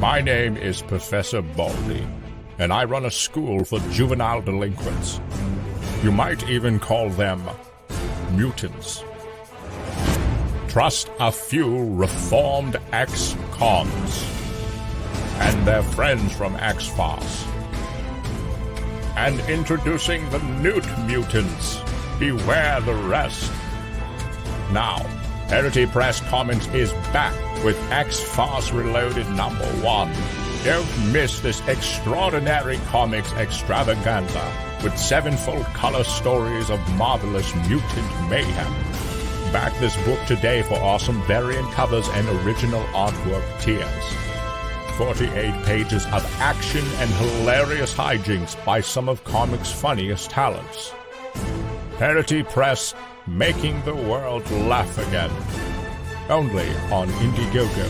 My name is Professor Baldy, and I run a school for juvenile delinquents. You might even call them mutants. Trust a few reformed ex-cons and their friends from X-FARCE. And introducing the Newt Mutants. Beware the rest. Now, Parody Press Comics is back with X-FARCE Reloaded #1. Don't miss this extraordinary comics extravaganza with 7-fold color stories of marvelous mutant mayhem. Back this book today for awesome variant covers and original artwork tiers. 48 pages of action and hilarious hijinks by some of comics' funniest talents. Parody Press, making the world laugh again. Only on Indiegogo.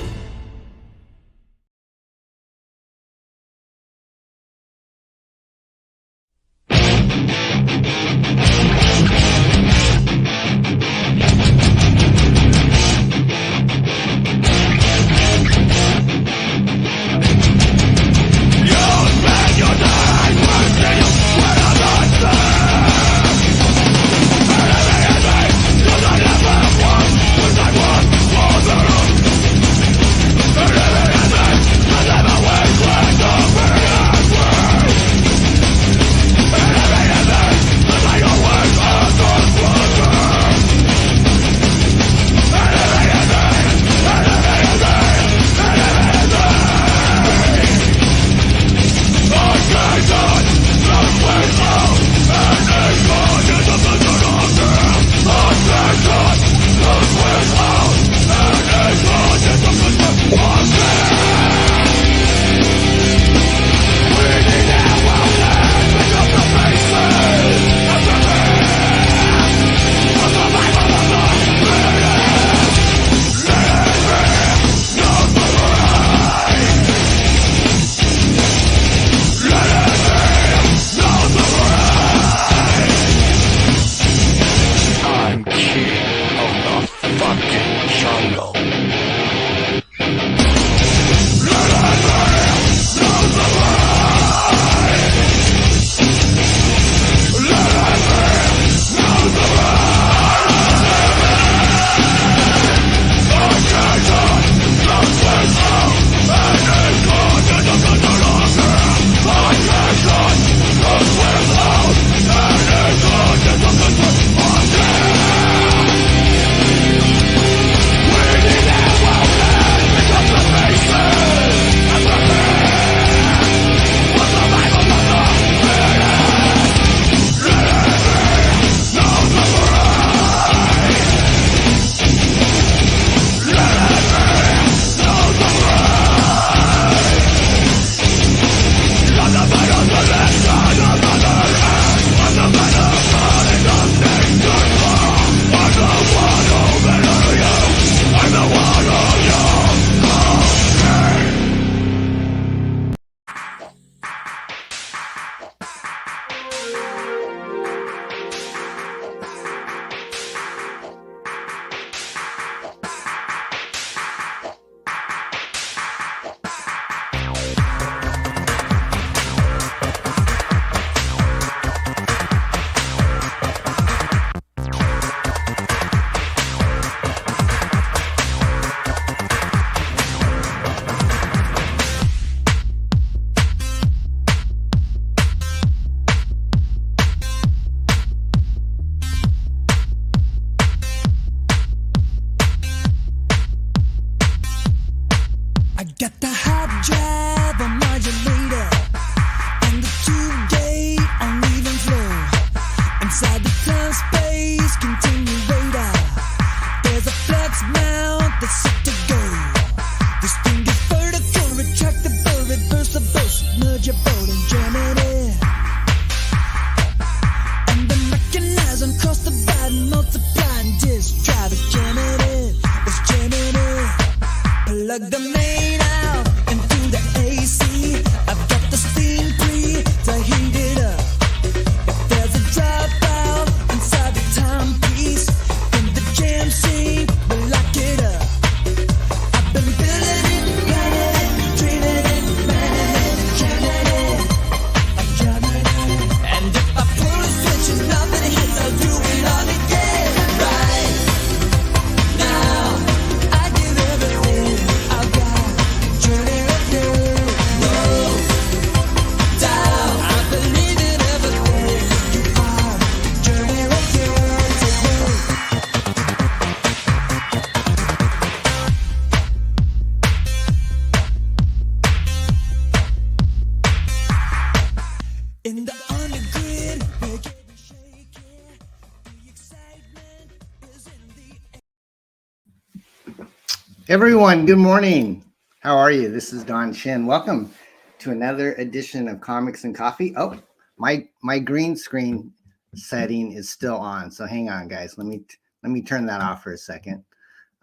Everyone, good morning. How are you? This is Don Shin. Welcome to another edition of Comics and Coffee. Oh, my green screen setting is still on, so hang on, guys. Let me turn that off for a second.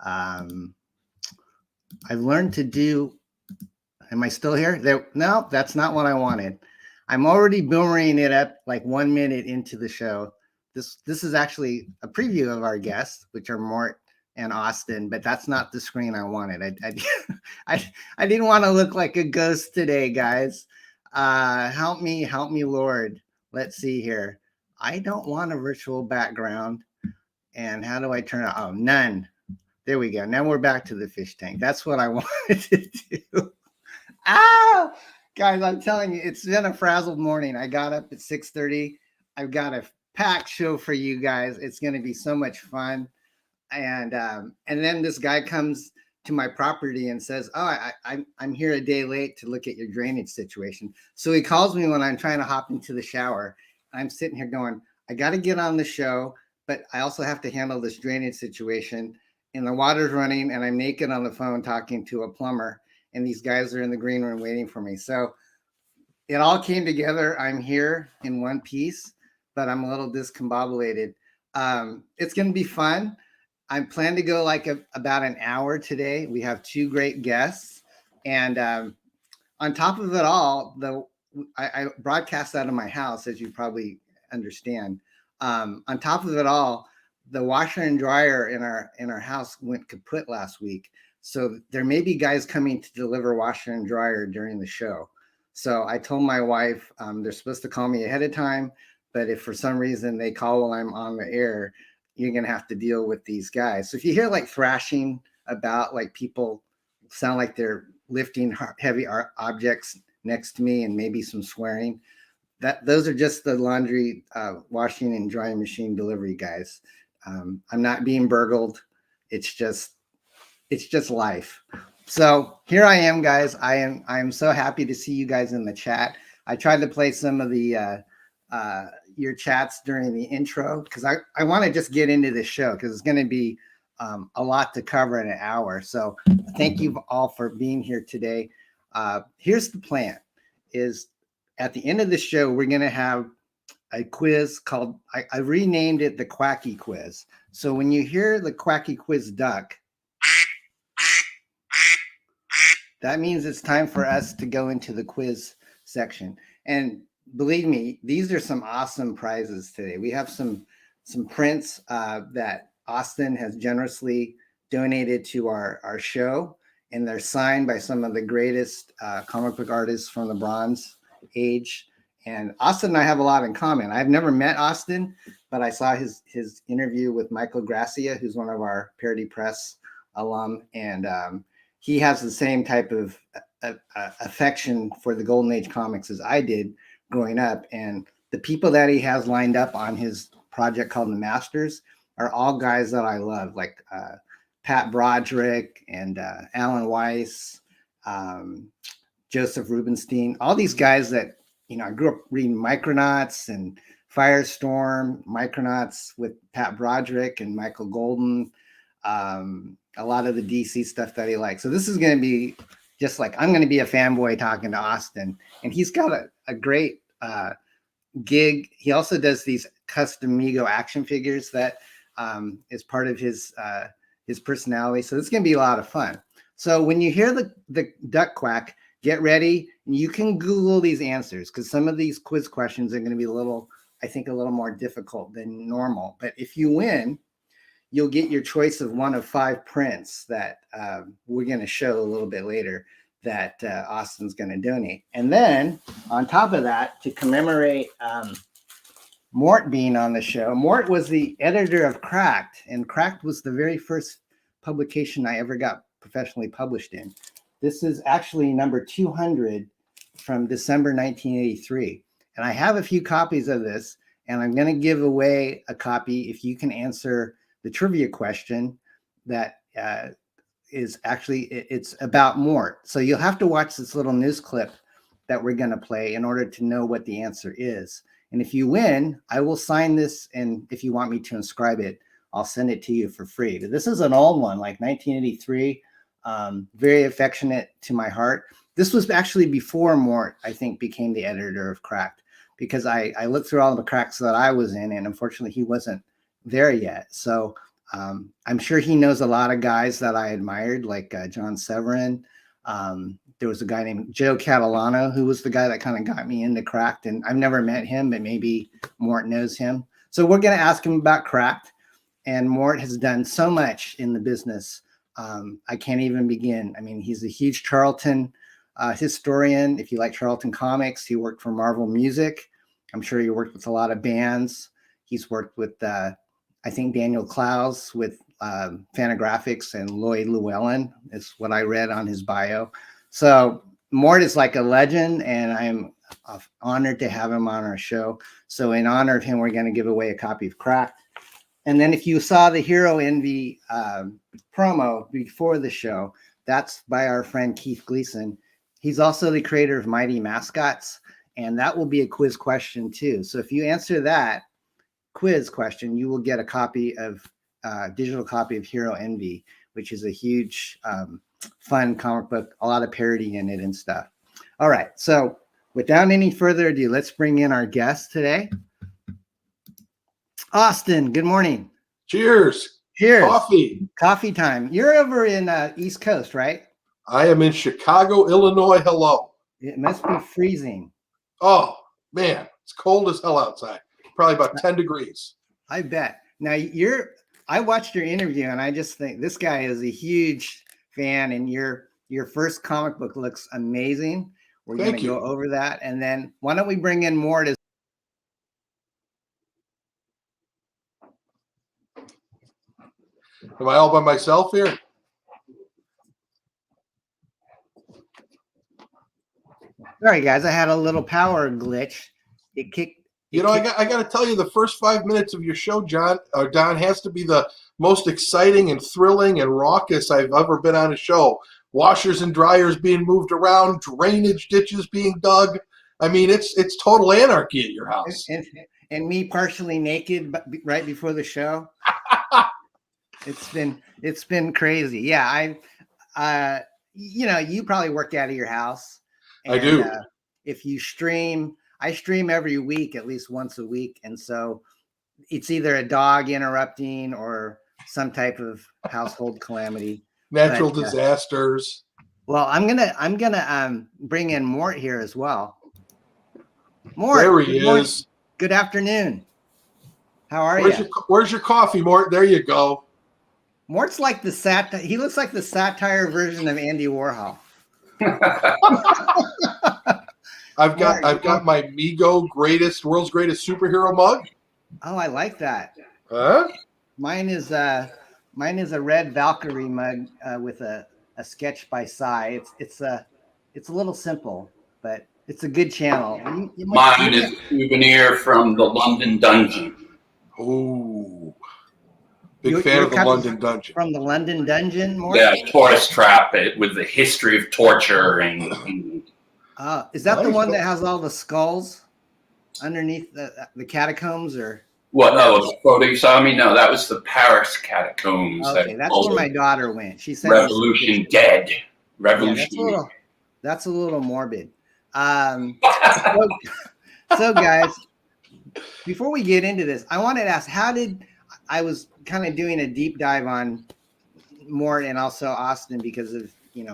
Um, I've learned to do. Am I still here? There. No, that's not what I wanted. I'm already boomerang it up like 1 minute into the show. This is actually a preview of our guests, which are Mort and Austin, but that's not the screen I wanted. I didn't want to look like a ghost today, guys. Help me, Lord. Let's see here. I don't want a virtual background. And how do I turn it? Oh, none. There we go. Now we're back to the fish tank. That's what I wanted to do. Ah, guys, I'm telling you, it's been a frazzled morning. I got up at 6:30. I've got a packed show for you guys. It's going to be so much fun. And then this guy comes to my property and says, "Oh, I'm here a day late to look at your drainage situation." So he calls me when I'm trying to hop into the shower. I'm sitting here going, "I got to get on the show, but I also have to handle this drainage situation." And the water's running, and I'm naked on the phone talking to a plumber, and these guys are in the green room waiting for me. So it all came together. I'm here in one piece, but I'm a little discombobulated. It's going to be fun. I plan to go like about an hour today. We have two great guests, and on top of it all, I broadcast out of my house, as you probably understand. On top of it all, the washer and dryer in our house went kaput last week, so there may be guys coming to deliver washer and dryer during the show. So I told my wife they're supposed to call me ahead of time, but if for some reason they call while I'm on the air, you're going to have to deal with these guys. So if you hear like thrashing about, like people sound like they're lifting heavy objects next to me and maybe some swearing, those are just the laundry washing and drying machine delivery guys. I'm not being burgled. It's just life. So here I am, guys. I'm so happy to see you guys in the chat. I tried to play some of the your chats during the intro because I want to just get into this show because it's going to be a lot to cover in an hour. So thank you all for being here today. Here's the plan: is at the end of the show we're going to have a quiz called I renamed it the Quacky Quiz. So when you hear the Quacky Quiz duck, that means it's time for us to go into the quiz section. And believe me, these are some awesome prizes today. We have some prints that Austin has generously donated to our show, and they're signed by some of the greatest comic book artists from the Bronze Age. And Austin and I have a lot in common. I've never met Austin, but I saw his interview with Michael Gracia, who's one of our Parody Press alum, and he has the same type of affection for the Golden Age comics as I did growing up. And the people that he has lined up on his project called The Masters are all guys that I love, like Pat Broderick and Alan Weiss, Joseph Rubenstein, all these guys that, you know, I grew up reading Micronauts and Firestorm, Micronauts with Pat Broderick and Michael Golden, a lot of the DC stuff that he likes. So this is going to be just like, I'm going to be a fanboy talking to Austin, and he's got a great gig. He also does these custom Mego action figures that is part of his personality. So it's going to be a lot of fun. So when you hear the duck quack, get ready. You can Google these answers because some of these quiz questions are going to be I think a little more difficult than normal. But if you win, you'll get your choice of one of 5 prints that we're going to show a little bit later that Austin's going to donate. And then on top of that, to commemorate Mort being on the show, Mort was the editor of Cracked, and Cracked was the very first publication I ever got professionally published in. This is actually number 200 from December 1983. And I have a few copies of this, and I'm going to give away a copy if you can answer the trivia question that is actually, it's about Mort. So you'll have to watch this little news clip that we're going to play in order to know what the answer is. And if you win, I will sign this, and if you want me to inscribe it, I'll send it to you for free. But this is an old one, like 1983. very affectionate to my heart. This was actually before Mort, I think, became the editor of Cracked, because I looked through all the cracks that I was in, and unfortunately he wasn't there yet. So I'm sure he knows a lot of guys that I admired, like John Severin. There was a guy named Joe Catalano, who was the guy that kind of got me into Cracked, and I've never met him, but maybe Mort knows him. So we're going to ask him about Cracked, and Mort has done so much in the business. I can't even begin. I mean, he's a huge Charlton historian. If you like Charlton comics, he worked for Marvel Music. I'm sure he worked with a lot of bands. He's worked with, I think, Daniel Clowes with Fantagraphics, and LLOYD LLEWELYN is what I read on his bio. So Mort is like a legend, and I'm honored to have him on our show. So in honor of him, we're going to give away a copy of Cracked. And then if you saw the Hero Envy promo before the show, that's by our friend Keith Gleason. He's also the creator of Mighty Mascots, and that will be a quiz question too. So if you answer that quiz question, you will get a copy of digital copy of Hero Envy, which is a huge fun comic book, a lot of parody in it and stuff. All right, so without any further ado, let's bring in our guest today. Austin, good morning. Cheers. Cheers. Coffee time. You're over in East Coast, right? I am in Chicago, Illinois. Hello. It must be freezing. Oh, man. It's cold as hell outside. Probably about 10 degrees. I bet. Now, I watched your interview, and I just think this guy is a huge fan, and your first comic book looks amazing. We're going to go over that. And then why don't we bring in Mort as Am I all by myself here? Sorry, guys. I had a little power glitch. It kicked. You know, I got to tell you, the first 5 minutes of your show, Don, has to be the most exciting and thrilling and raucous I've ever been on a show. Washers and dryers being moved around, drainage ditches being dug. I mean, it's total anarchy at your house. And me partially naked right before the show. It's been crazy. Yeah, you probably work out of your house. And, I do. If you stream, I stream every week, at least once a week, and so it's either a dog interrupting or some type of household calamity, natural disasters. Well, I'm gonna bring in Mort here as well. Mort, there he is. Good afternoon. How are you? Where's your coffee, Mort? There you go. Mort's like he looks like the satire version of Andy Warhol. I've got my Mego world's greatest superhero mug. Oh, I like that. Huh? Mine is a red Valkyrie mug with a sketch by Cy. It's a little simple, but it's a good channel. Mine is a souvenir from the London Dungeon. Oh, big fan of the London Dungeon. From the London Dungeon, Mort? Yeah, tortoise trap with the history of torture and is that the one that has all the skulls underneath the catacombs, or what? Oh, the photo you saw me? No, that was the Paris catacombs. Okay, that's where my daughter went. She said Revolution Dead. Revolution. Yeah, that's a little morbid. So guys, before we get into this, I wanted to ask, I was kind of doing a deep dive on Mort and also Austin because of,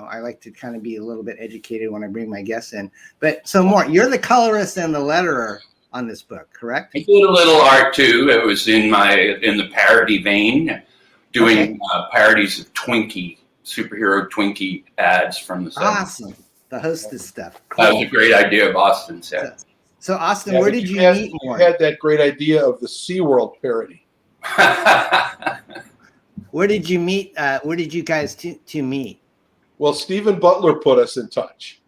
I like to kind of be a little bit educated when I bring my guests in. But so Mort, you're the colorist and the letterer on this book, correct? I did a little art too. It was in the parody vein, doing parodies of superhero Twinkie ads from the 70s. Awesome. The hostess stuff. Cool. That was a great idea of Austin said. So Austin, where did you meet Mort? You had that great idea of the SeaWorld parody. Where did you meet? Where did you guys to meet? Well, Stephen Butler put us in touch.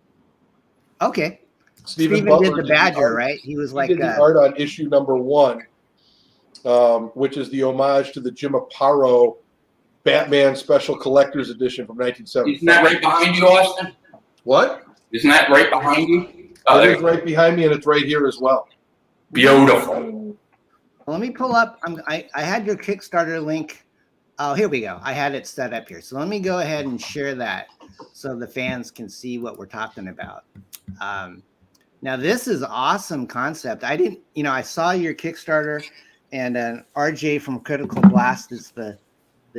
Okay. Stephen did the Badger, right? He was like did the art on issue #1, which is the homage to the Jim Aparo Batman Special Collector's Edition from 1970. Isn't that right behind you, Austin? What? Isn't that right behind you? Oh, it is right behind me, and it's right here as well. Beautiful. Let me pull up. I had your Kickstarter link Oh, here we go. I had it set up here. So let me go ahead and share that so the fans can see what we're talking about. Now, this is awesome concept. I didn't, I saw your Kickstarter, and RJ from Critical Blast is the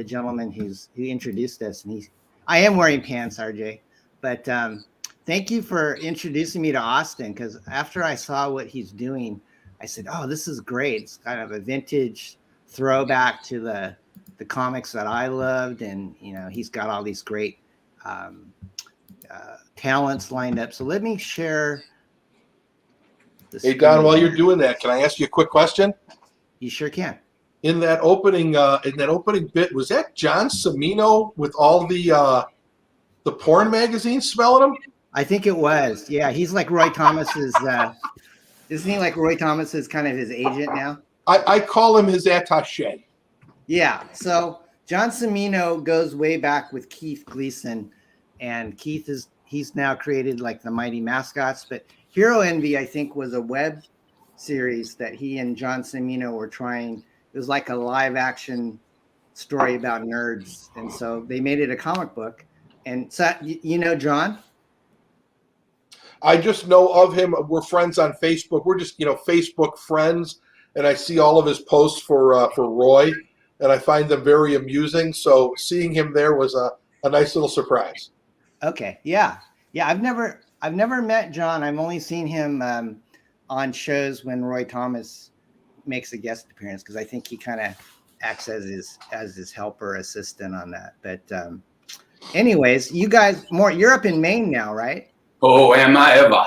gentleman who introduced us. And I am wearing pants, RJ. But thank you for introducing me to Austin, because after I saw what he's doing, I said, oh, this is great. It's kind of a vintage throwback to the comics that I loved. And, he's got all these great talents lined up. So let me share. Hey, Don, while you're doing that, can I ask you a quick question? You sure can. In that opening bit, was that John Cimino with all the porn magazines smelling them? I think it was. Yeah, he's like Roy Thomas's. Isn't he like Roy Thomas's kind of his agent now? I call him his attaché. Yeah. So John Cimino goes way back with Keith Gleason, and he's now created like the Mighty Mascots. But Hero Envy, I think, was a web series that he and John Cimino were trying. It was like a live action story about nerds, and so they made it a comic book. And so, John? I just know of him. We're friends on Facebook. We're just, Facebook friends, and I see all of his posts for Roy, and I find them very amusing. So seeing him there was a nice little surprise. Okay, yeah. I've never met John. I've only seen him on shows when Roy Thomas makes a guest appearance, because I think he kind of acts as his helper assistant on that. But anyways, you guys, you're up in Maine now, right? Oh, am I ever?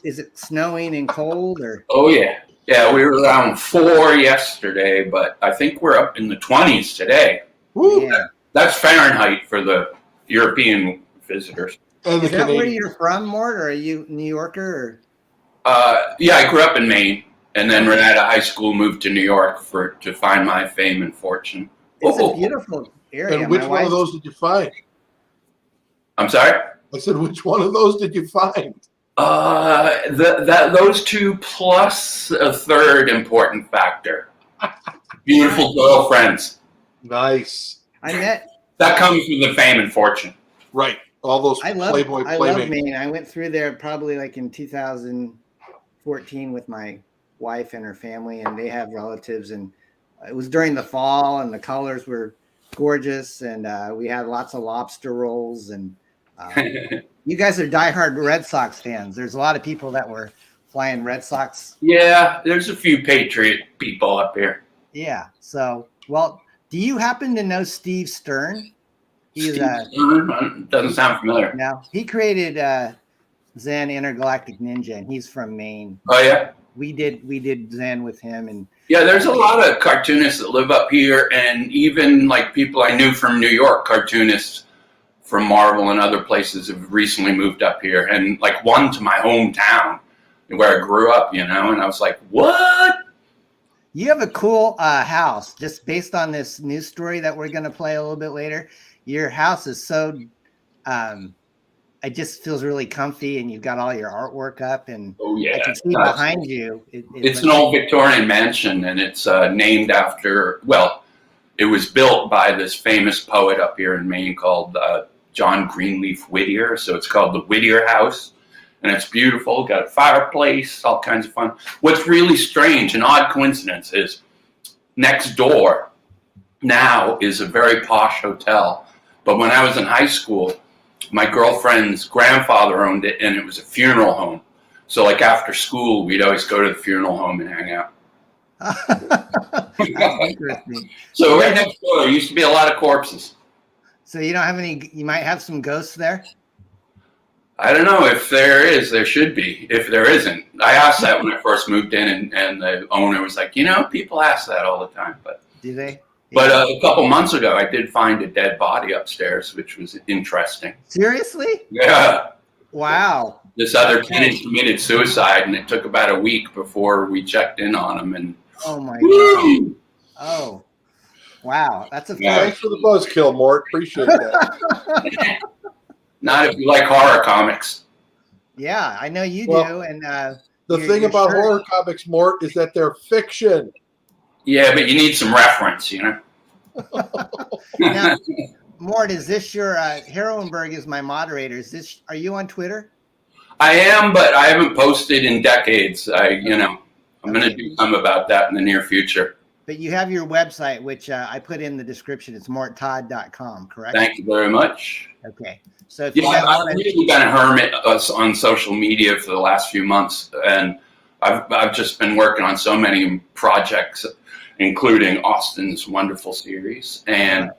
Is it snowing and cold, or? Oh yeah. Yeah, we were around 4 yesterday, but I think we're up in the 20s today. Woo. Yeah. That's Fahrenheit for the European visitors. And Is that where you're from, Mort, or are you New Yorker? Yeah, I grew up in Maine, and then right out of high school moved to New York to find my fame and fortune. It's a beautiful area. And which one of those did you find? I'm sorry? I said, which one of those did you find? Those two plus a third important factor. Beautiful girlfriends. Nice. That comes with the fame and fortune. Right. All those Playboy I playmates. love Maine. I went through there probably like in 2014 with my wife and her family, and they have relatives, and it was during the fall, and the colors were gorgeous, and we had lots of lobster rolls, and you guys are diehard Red Sox fans. There's a lot of people that were flying Red Sox. Yeah, there's a few Patriot people up here. Yeah. So, well, do you happen to know Steve Stern? Steve Stern? Doesn't sound familiar. No, he created Zen Intergalactic Ninja, and he's from Maine. Oh yeah. We did Zen with him, and yeah, there's a lot of cartoonists that live up here, and even like people I knew from New York, cartoonists from Marvel and other places have recently moved up here, and like one to my hometown where I grew up, and I was like, what? You have a cool house, just based on this news story that we're going to play a little bit later. Your house is so, it just feels really comfy, and you've got all your artwork up, and oh yeah, I can see behind you. It's an old Victorian mansion, and it's named after, well, it was built by this famous poet up here in Maine called John Greenleaf Whittier, so it's called the Whittier House, and it's beautiful, got a fireplace, all kinds of fun. What's really strange, an odd coincidence, is next door now is a very posh hotel, but when I was in high school, my girlfriend's grandfather owned it, and it was a funeral home. So like after school, we'd always go to the funeral home and hang out. That's interesting. So right next door, there used to be a lot of corpses. So you don't have any, you might have some ghosts there? I don't know. If there is, there should be. If there isn't, I asked that when I first moved in, and the owner was like, people ask that all the time. But do they? But a couple months ago, I did find a dead body upstairs, which was interesting. Seriously? Yeah. Wow. This other tenant committed suicide, and it took about a week before we checked in on him. And oh my God. Oh, wow. That's a Thanks for the buzzkill, Mort. Appreciate that. Not if you like horror comics. Yeah, I know you do. And the thing about horror comics, Mort, is that they're fiction. Yeah, but you need some reference, Now, Mort, is this your Harrowenberg is my moderator? Are you on Twitter? I am, but I haven't posted in decades. I'm going to do something about that in the near future. But you have your website, which I put in the description. It's morttodd.com, correct? Thank you very much. Okay. So if I've really been a hermit on social media for the last few months, and I've just been working on so many projects, including Austin's wonderful series, and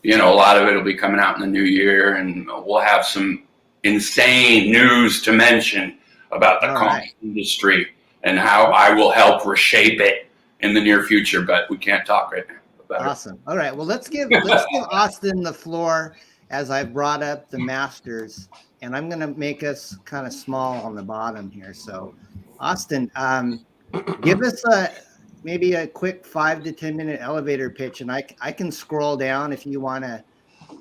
a lot of it will be coming out in the new year, and we'll have some insane news to mention about the comic industry and how I will help reshape it in the near future, but we can't talk right now about it. Awesome. All right. Well, let's give Austin the floor as I brought up the masters, and I'm going to make us kind of small on the bottom here. So, Austin, give us maybe a quick 5 to 10 minute elevator pitch, and I can scroll down if you want to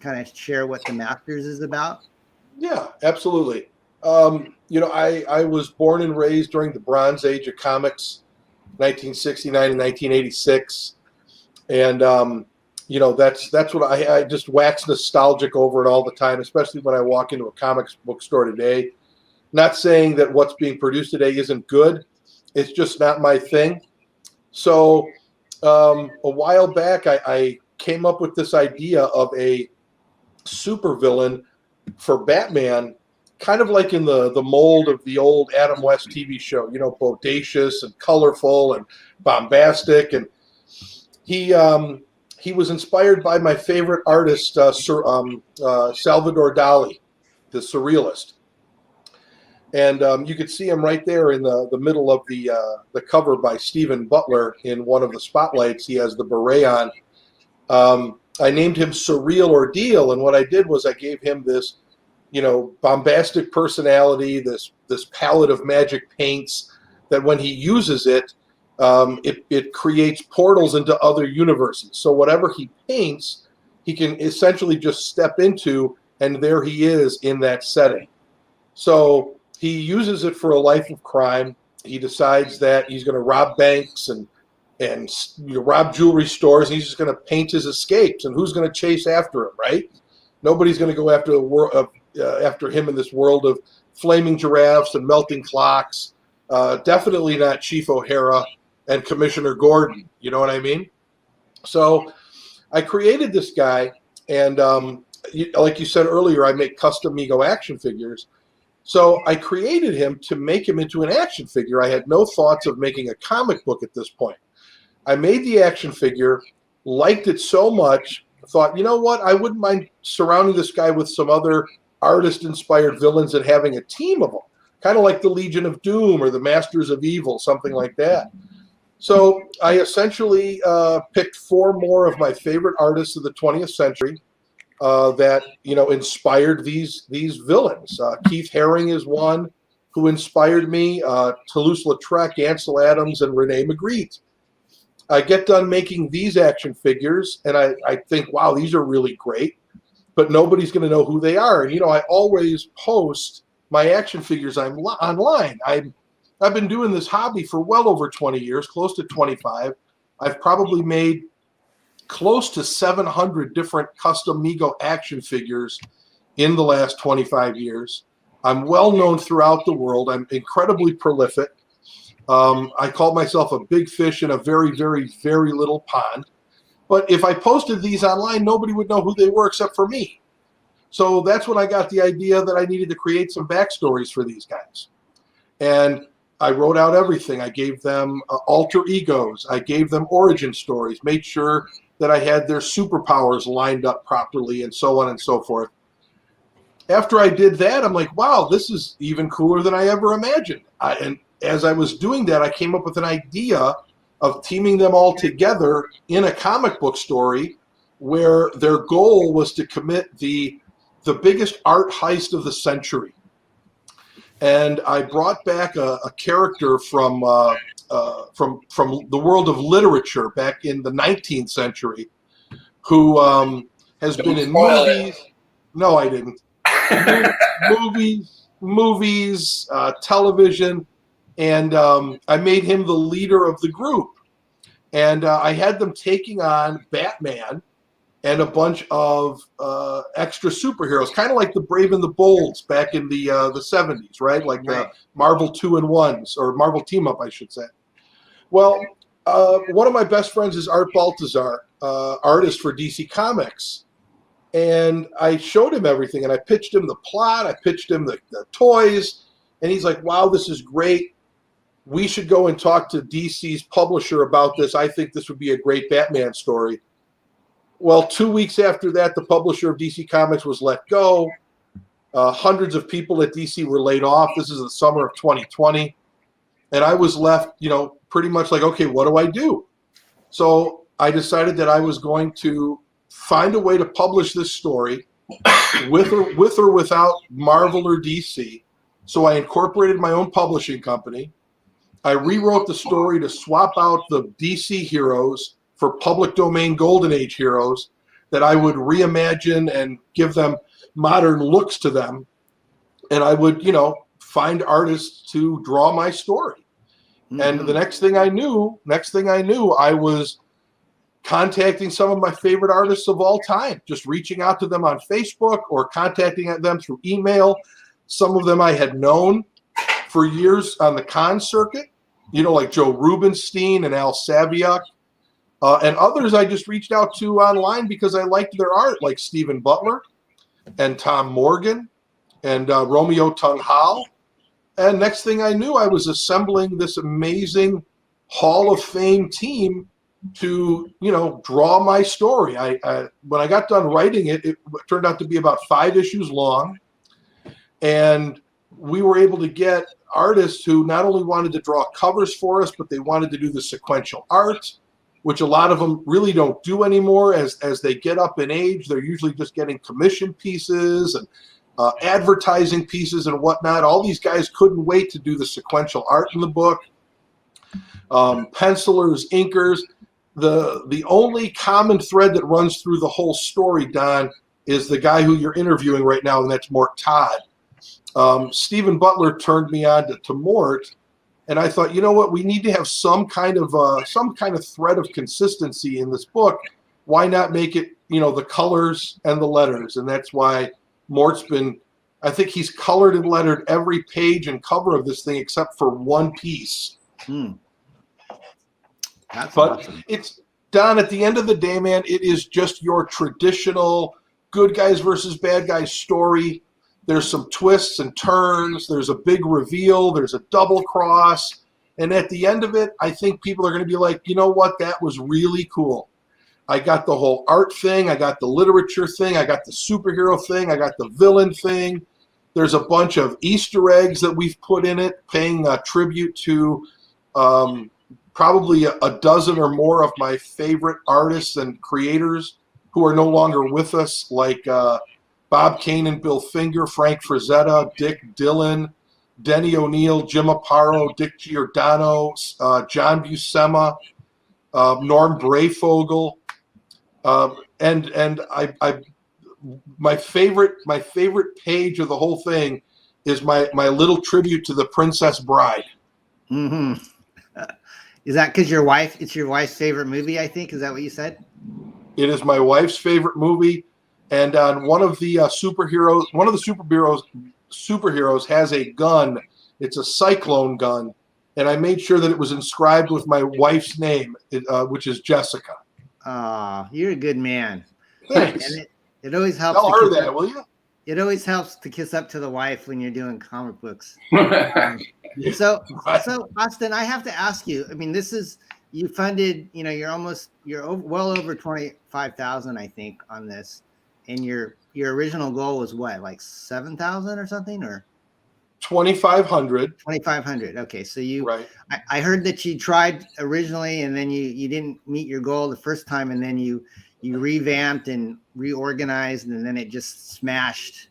kind of share what the masters is about. Yeah, absolutely. I was born and raised during the Bronze Age of comics, 1969 and 1986, and that's what I just wax nostalgic over it all the time, especially when I walk into a comics book store today. Not saying that what's being produced today isn't good, it's just not my thing. So a while back, I came up with this idea of a supervillain for Batman, kind of like in the mold of the old Adam West TV show, bodacious and colorful and bombastic. And he was inspired by my favorite artist, Salvador Dali, the surrealist. And you could see him right there in the middle of the cover by Stephen Butler in one of the spotlights. He has the beret on. I named him Surreal Ordeal, and what I did was I gave him this, bombastic personality, this palette of magic paints that when he uses it, it creates portals into other universes. So whatever he paints, he can essentially just step into, and there he is in that setting. So he uses it for a life of crime. He decides that he's going to rob banks and rob jewelry stores, and he's just going to paint his escapes. And who's going to chase after him, right? Nobody's going to go after after him in this world of flaming giraffes and melting clocks. Definitely not Chief O'Hara and Commissioner Gordon. You know what I mean? So I created this guy, and like you said earlier, I make custom Mego action figures. So I created him to make him into an action figure. I had no thoughts of making a comic book at this point. I made the action figure, liked it so much, thought, you know what, I wouldn't mind surrounding this guy with some other artist-inspired villains and having a team of them, kind of like the Legion of Doom or the Masters of Evil, something like that. So I essentially picked 4 more of my favorite artists of the 20th century that inspired these villains. Keith Haring is one who inspired me. Toulouse-Lautrec, Ansel Adams, and Rene Magritte. I get done making these action figures, and I think, wow, these are really great, but nobody's going to know who they are. And I always post my action figures online. I've been doing this hobby for well over 20 years, close to 25. I've probably made close to 700 different custom Mego action figures in the last 25 years. I'm well known throughout the world. I'm incredibly prolific. I call myself a big fish in a very, very, very little pond. But if I posted these online, nobody would know who they were except for me. So that's when I got the idea that I needed to create some backstories for these guys. And I wrote out everything. I gave them alter egos. I gave them origin stories, made sure that I had their superpowers lined up properly, and so on and so forth. After I did that, I'm like, wow, this is even cooler than I ever imagined. And as I was doing that, I came up with an idea of teaming them all together in a comic book story where their goal was to commit the biggest art heist of the century. And I brought back a character from the world of literature back in the 19th century who has been in movies. No, I didn't. movies, television, and I made him the leader of the group. And I had them taking on Batman and a bunch of extra superheroes, kind of like the Brave and the Bolds back in the 70s, right? Like the Marvel 2-in-1s, or Marvel Team Up, I should say. Well, one of my best friends is Art Baltazar, artist for DC Comics. And I showed him everything, and I pitched him the plot, I pitched him the toys, and he's like, wow, this is great. We should go and talk to DC's publisher about this. I think this would be a great Batman story. Well, 2 weeks after that, the publisher of DC Comics was let go. Hundreds of people at DC were laid off. This is the summer of 2020. And I was left, you know, pretty much like, okay, what do I do? So I decided that I was going to find a way to publish this story with or without Marvel or DC. So I incorporated my own publishing company. I rewrote the story to swap out the DC heroes for public domain Golden Age heroes that I would reimagine and give them modern looks to them. And I would, you know, find artists to draw my story. Mm-hmm. And the next thing I knew, I was contacting some of my favorite artists of all time, just reaching out to them on Facebook or contacting them through email. Some of them I had known for years on the con circuit, you know, like Joe Rubinstein and Al Saviuk. And others I just reached out to online because I liked their art, like Stephen Butler and Tom Morgan and Romeo Tung Hao. And next thing I knew, I was assembling this amazing Hall of Fame team to, you know, draw my story. When I got done writing it, it turned out to be about 5 issues long. And we were able to get artists who not only wanted to draw covers for us, but they wanted to do the sequential art, which a lot of them really don't do anymore. As they get up in age, they're usually just getting commission pieces and advertising pieces and whatnot. All these guys couldn't wait to do the sequential art in the book. Pencilers, inkers. The only common thread that runs through the whole story, Don, is the guy who you're interviewing right now, and that's Mort Todd. Stephen Butler turned me on to Mort, and I thought, you know what, we need to have some kind of thread of consistency in this book. Why not make it, you know, the colors and the letters? And that's why Mort's been, I think he's colored and lettered every page and cover of this thing except for one piece. That's but awesome. It's, Don, at the end of the day, man, it is just your traditional good guys versus bad guys story. There's some twists and turns. There's a big reveal. There's a double cross. And at the end of it, I think people are going to be like, you know what? That was really cool. I got the whole art thing. I got the literature thing. I got the superhero thing. I got the villain thing. There's a bunch of Easter eggs that we've put in it, paying a tribute to probably a dozen or more of my favorite artists and creators who are no longer with us, like Bob Kane and Bill Finger, Frank Frazetta, Dick Dillon, Denny O'Neil, Jim Aparo, Dick Giordano, John Buscema, Norm Brayfogle, and my favorite page of the whole thing is my little tribute to the Princess Bride. Mm-hmm. Is that because it's your wife's favorite movie, I think? Is that what you said? It is my wife's favorite movie. And on one of the superheroes has a gun. It's a cyclone gun. And I made sure that it was inscribed with my wife's name, which is Jessica. Ah, you're a good man. Thanks. And it always helps. Tell her that, will you? It always helps to kiss up to the wife when you're doing comic books. So Austin, I have to ask you. I mean, you funded. You know, you're well over 25,000, I think, on this, and your original goal was what, like 7,000 or something, or 2,500. 2,500. Okay, so right. I heard that you tried originally, and then you didn't meet your goal the first time, and then you revamped and reorganized, and then it just smashed.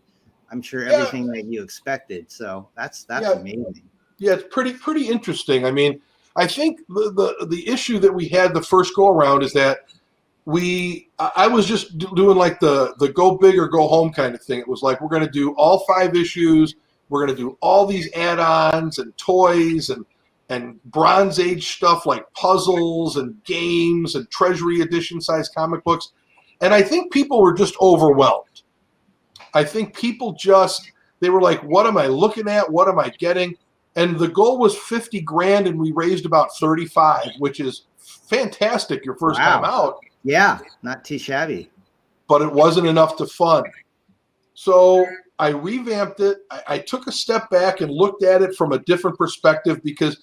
I'm sure everything that you expected. So that's amazing. Yeah, it's pretty interesting. I mean, I think the issue that we had the first go around is that I was just doing like the go big or go home kind of thing. It was like, we're going to do all 5 issues. We're going to do all these add-ons and toys and Bronze Age stuff like puzzles and games and Treasury edition size comic books. And I think people were just overwhelmed. I think people they were like, what am I looking at? What am I getting? And the goal was 50 grand, and we raised about 35, which is fantastic your first time out. Yeah, not too shabby. But it wasn't enough to fund. So I revamped it. I took a step back and looked at it from a different perspective because,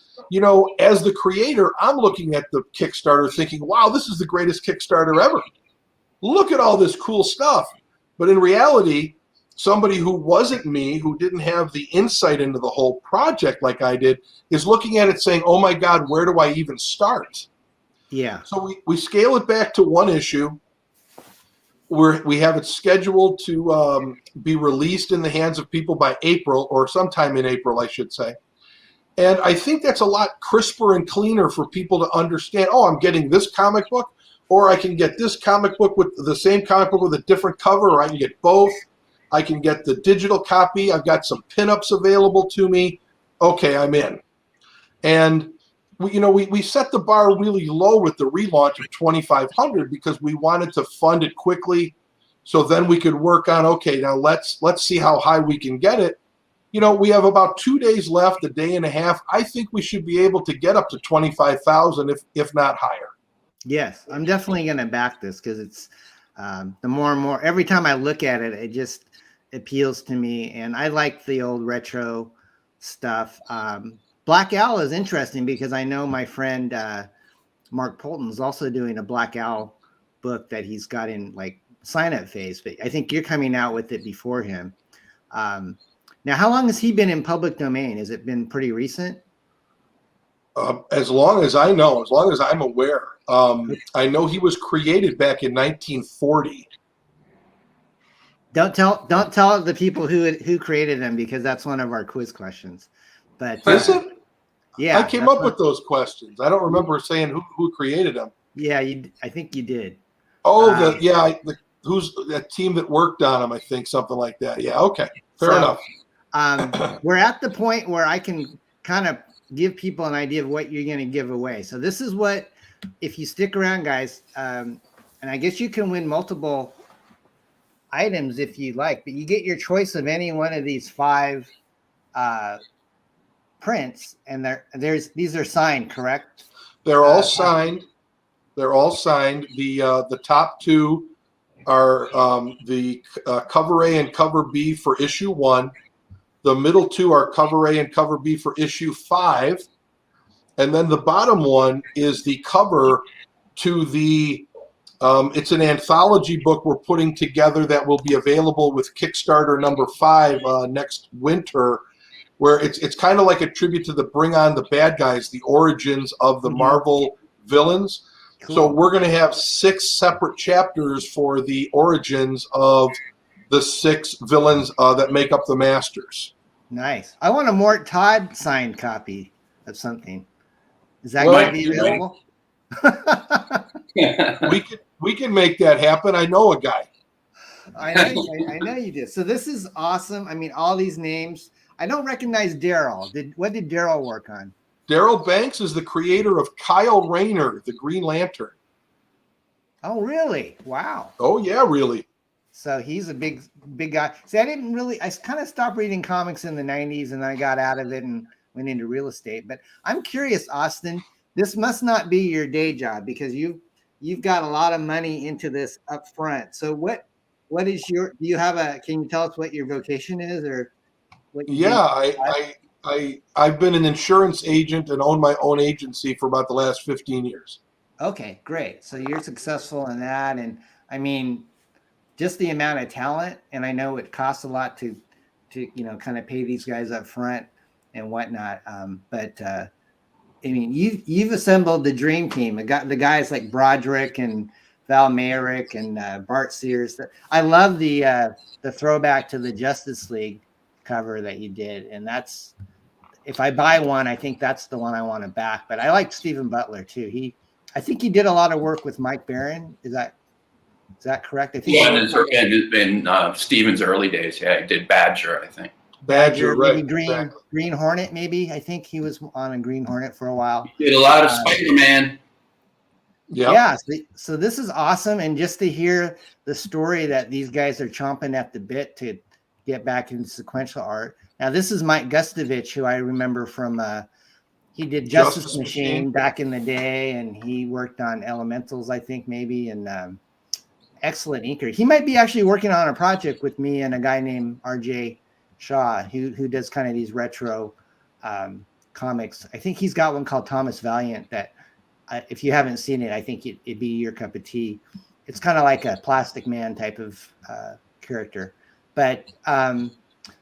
as the creator, I'm looking at the Kickstarter thinking, wow, this is the greatest Kickstarter ever. Look at all this cool stuff. But in reality, somebody who wasn't me, who didn't have the insight into the whole project like I did, is looking at it saying, oh my God, where do I even start? Yeah. So we scale it back to one issue. We have it scheduled to be released in the hands of people by April, or sometime in April, I should say. And I think that's a lot crisper and cleaner for people to understand, oh, I'm getting this comic book, or I can get this comic book with the same comic book with a different cover, or I can get both. I can get the digital copy. I've got some pinups available to me. Okay, I'm in. And we set the bar really low with the relaunch of 2,500 because we wanted to fund it quickly. So then we could work on, okay, now let's see how high we can get it. We have about 2 days left, a day and a half. I think we should be able to get up to 25,000, if not higher. Yes, I'm definitely going to back this because it's the more and more. Every time I look at it, it just appeals to me, and I like the old retro stuff. Black Owl is interesting because I know my friend Mark Polton is also doing a Black Owl book that he's got in like sign-up phase, but I think you're coming out with it before him. Now, how long has he been in public domain? Has it been pretty recent? As long as I know, as long as I'm aware. I know he was created back in 1940. Don't tell the people who created them because that's one of our quiz questions. But is it? Yeah, I came up with those questions. I don't remember saying who created them. Yeah, I think you did. Oh, who's that team that worked on them? I think something like that. Yeah, okay, fair enough. We're at the point where I can kind of give people an idea of what you're going to give away. So this is what, if you stick around, guys, and I guess you can win multiple items if you like, but you get your choice of any one of these 5 prints, and these are signed, correct? They're all signed. They're all signed. The top 2 are the cover A and cover B for issue 1. The middle 2 are cover A and cover B for issue 5. And then the bottom one is the cover to the it's an anthology book we're putting together that will be available with Kickstarter number 5 next winter, where it's kind of like a tribute to the Bring On the Bad Guys, the origins of the Marvel villains. Cool. So we're going to have 6 separate chapters for the origins of the 6 villains that make up the Masters. Nice. I want a Mort Todd signed copy of something. Is that going to be available? We can make that happen. I know a guy. I know you did. So this is awesome. I mean, all these names. I don't recognize Daryl. What did Daryl work on? Daryl Banks is the creator of Kyle Rayner, the Green Lantern. Oh, really? Wow. Oh, yeah, really. So he's a big guy. See, I kind of stopped reading comics in the 90s and I got out of it and went into real estate. But I'm curious, Austin, this must not be your day job because you've got a lot of money into this up front. So what is can you tell us what your vocation is or what you do? I've been an insurance agent and own my own agency for about the last 15 years. Okay, great. So you're successful in that. And I mean, just the amount of talent, and I know it costs a lot to kind of pay these guys up front and whatnot. But I mean, you've assembled the dream team. The guys like Broderick and Val Mayrick and Bart Sears. I love the throwback to the Justice League cover that you did, and that's, if I buy one, I think that's the one I want to back. But I like Stephen Butler too. I think he did a lot of work with Mike Barron. Is that correct? I think in Stephen's early days, yeah, he did Badger, I think. Badger, right? Green Hornet, maybe. I think he was on a Green Hornet for a while. He did a lot of Spider-Man. Yeah. So this is awesome. And just to hear the story that these guys are chomping at the bit to get back into sequential art. Now, this is Mike Gustovich, who I remember from, he did Justice Machine back in the day, and he worked on Elementals, I think, maybe, and excellent inker. He might be actually working on a project with me and a guy named RJ Shaw, who does kind of these retro comics. I think he's got one called Thomas Valiant that, if you haven't seen it, I think it'd be your cup of tea. It's kind of like a Plastic Man type of character. But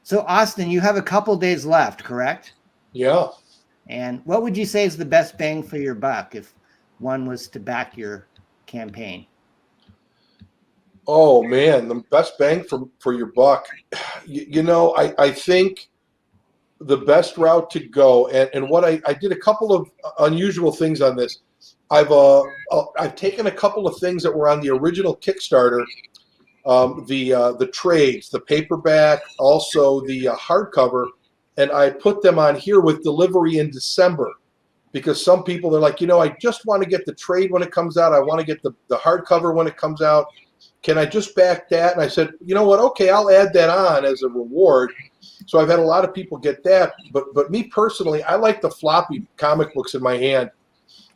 so, Austin, you have a couple days left, correct? Yeah. And what would you say is the best bang for your buck if one was to back your campaign? Oh, man, the best bang for your buck. I think the best route to go, and what I did a couple of unusual things on this. I've taken a couple of things that were on the original Kickstarter, the trades, the paperback, also the hardcover, and I put them on here with delivery in December, because some people, they're like, I just want to get the trade when it comes out. I want to get the hardcover when it comes out. Can I just back that? And I said, you know what? Okay, I'll add that on as a reward. So I've had a lot of people get that. But me personally, I like the floppy comic books in my hand.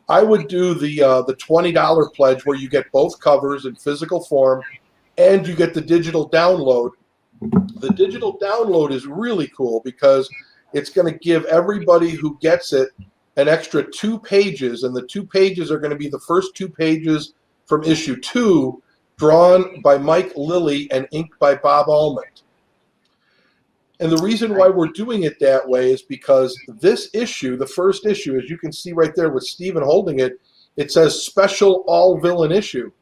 I would do the $20 pledge where you get both covers in physical form and you get the digital download. The digital download is really cool because it's going to give everybody who gets it an extra 2 pages, and the 2 pages are going to be the first 2 pages from issue 2, drawn by Mike Lilly and inked by Bob Almond. And the reason why we're doing it that way is because this issue, the first issue, as you can see right there with Steven holding it, it says special all villain issue.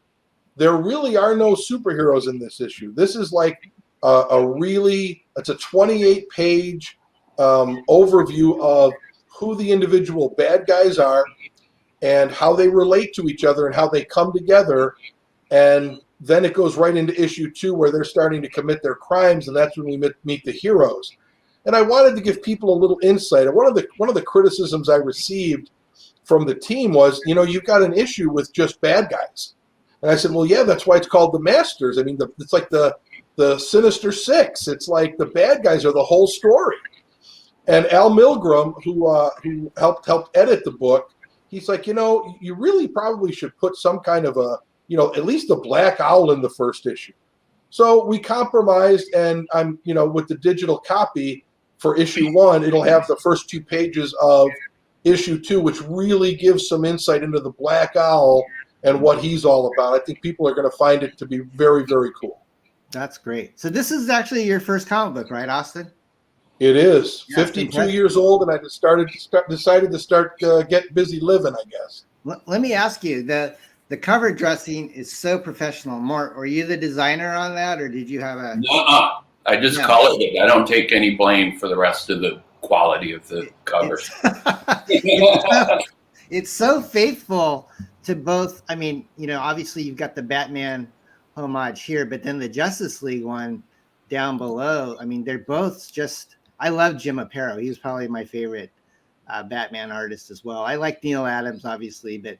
There really are no superheroes in this issue. This is like it's a 28-page overview of who the individual bad guys are and how they relate to each other and how they come together. And then it goes right into issue 2 where they're starting to commit their crimes, and that's when we meet the heroes. And I wanted to give people a little insight. And one of the criticisms I received from the team was, you've got an issue with just bad guys. And I said, well, yeah, that's why it's called the Masters. I mean, it's like the Sinister Six. It's like the bad guys are the whole story. And Al Milgram, who helped edit the book, he's like, you really probably should put some kind of at least a black owl in the first issue. So we compromised, and I'm, with the digital copy for issue 1, it'll have the first 2 pages of issue 2, which really gives some insight into the black owl and what he's all about. I think people are going to find it to be very, very cool. That's great. So this is actually your first comic book, right, Austin? It is. Yeah, 52 years old, and I decided to start get busy living, I guess. Let me ask you, the cover dressing is so professional. Mort, were you the designer on that, or did you have a... No, I just colored it. I don't take any blame for the rest of the quality of the covers. It's so faithful to both. I mean, obviously you've got the Batman homage here, but then the Justice League one down below. I mean, they're both just... I love Jim Aparo. He was probably my favorite Batman artist as well. I like Neil Adams, obviously, but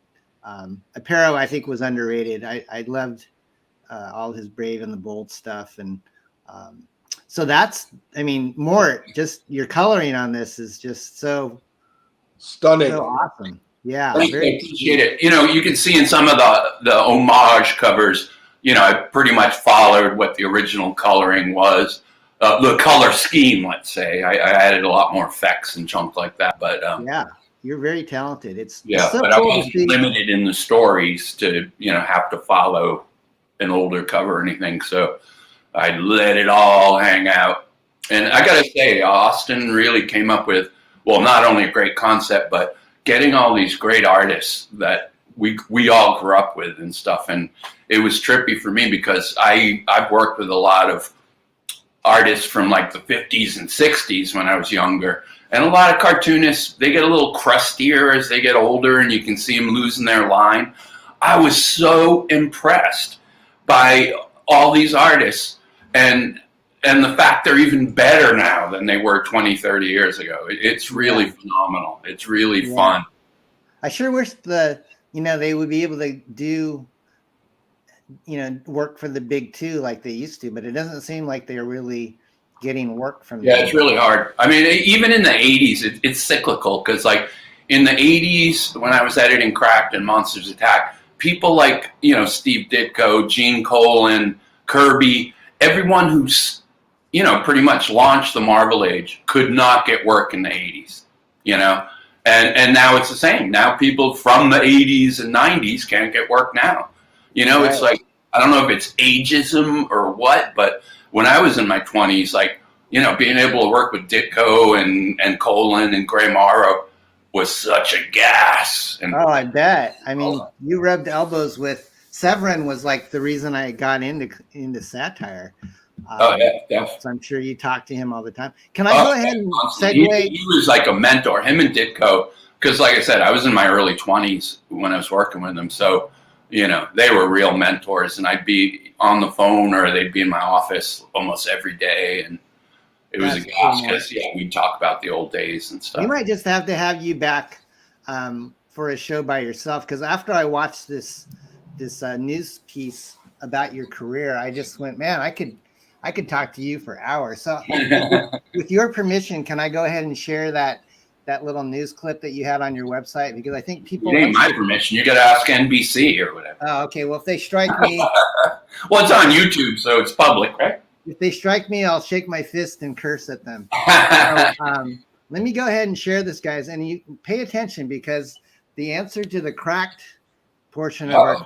Aparo, I think, was underrated. I loved all his Brave and the Bold stuff. And so that's, Mort, just your coloring on this is just so stunning. So awesome. Yeah. I appreciate it. You can see in some of the homage covers, I pretty much followed what the original coloring was. The color scheme, let's say. I added a lot more effects and junk like that. But yeah, you're very talented. It's so but cool I wasn't limited in the stories to have to follow an older cover or anything. So I let it all hang out. And I got to say, Austin really came up with, well, not only a great concept, but getting all these great artists that we all grew up with and stuff. And it was trippy for me because I've worked with a lot of artists from like the 50s and 60s when I was younger. And a lot of cartoonists, they get a little crustier as they get older, and you can see them losing their line. I was so impressed by all these artists and the fact they're even better now than they were 20, 30 years ago. It's really phenomenal. It's really fun. I sure wish the they would be able to do, work for the big two like they used to, but it doesn't seem like they're really getting work from them. Yeah, it's really hard. I mean, even in the 80s, it's cyclical, because like in the 80s, when I was editing Cracked and Monsters Attack, people like, Steve Ditko, Gene Colan, Kirby, everyone who's, pretty much launched the Marvel Age could not get work in the 80s, and now it's the same. Now people from the 80s and 90s can't get work now. Right. It's like, I don't know if it's ageism or what, but when I was in my 20s, like, being able to work with Ditko and Colan and Gray Morrow was such a gas. And I bet. I mean, you rubbed elbows with Severin was like the reason I got into satire. Yeah. So I'm sure you talk to him all the time. Can I go ahead and segue? He was like a mentor, him and Ditko, because like I said, I was in my early 20s when I was working with them. So, they were real mentors, and I'd be on the phone or they'd be in my office almost every day. And it was a gas because, we'd talk about the old days and stuff. We might just have to have you back for a show by yourself, because after I watched this news piece about your career, I just went, man, I could talk to you for hours. So with your permission, can I go ahead and share that little news clip that you had on your website? Because I think people... You need my permission. You got to ask NBC or whatever. Oh, okay. Well, if they strike me... Well, it's on YouTube, so it's public, right? If they strike me, I'll shake my fist and curse at them. So, let me go ahead and share this, guys. And you pay attention, because the answer to the cracked portion of our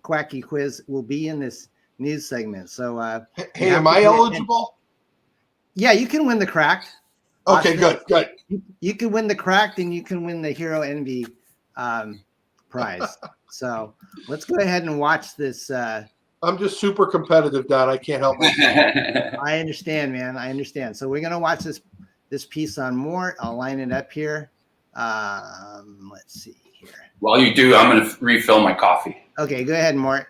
quacky quiz will be in this news segment. So, hey, am I eligible? Yeah, you can win the cracked. Okay, good. You can win the cracked, and you can win the Hero Envy prize. So let's go ahead and watch this. I'm just super competitive, Don. I can't help myself. I understand, man. I understand. So we're gonna watch this piece on MORT. I'll line it up here. Let's see here. While you do, I'm gonna refill my coffee. Okay, go ahead, MORT.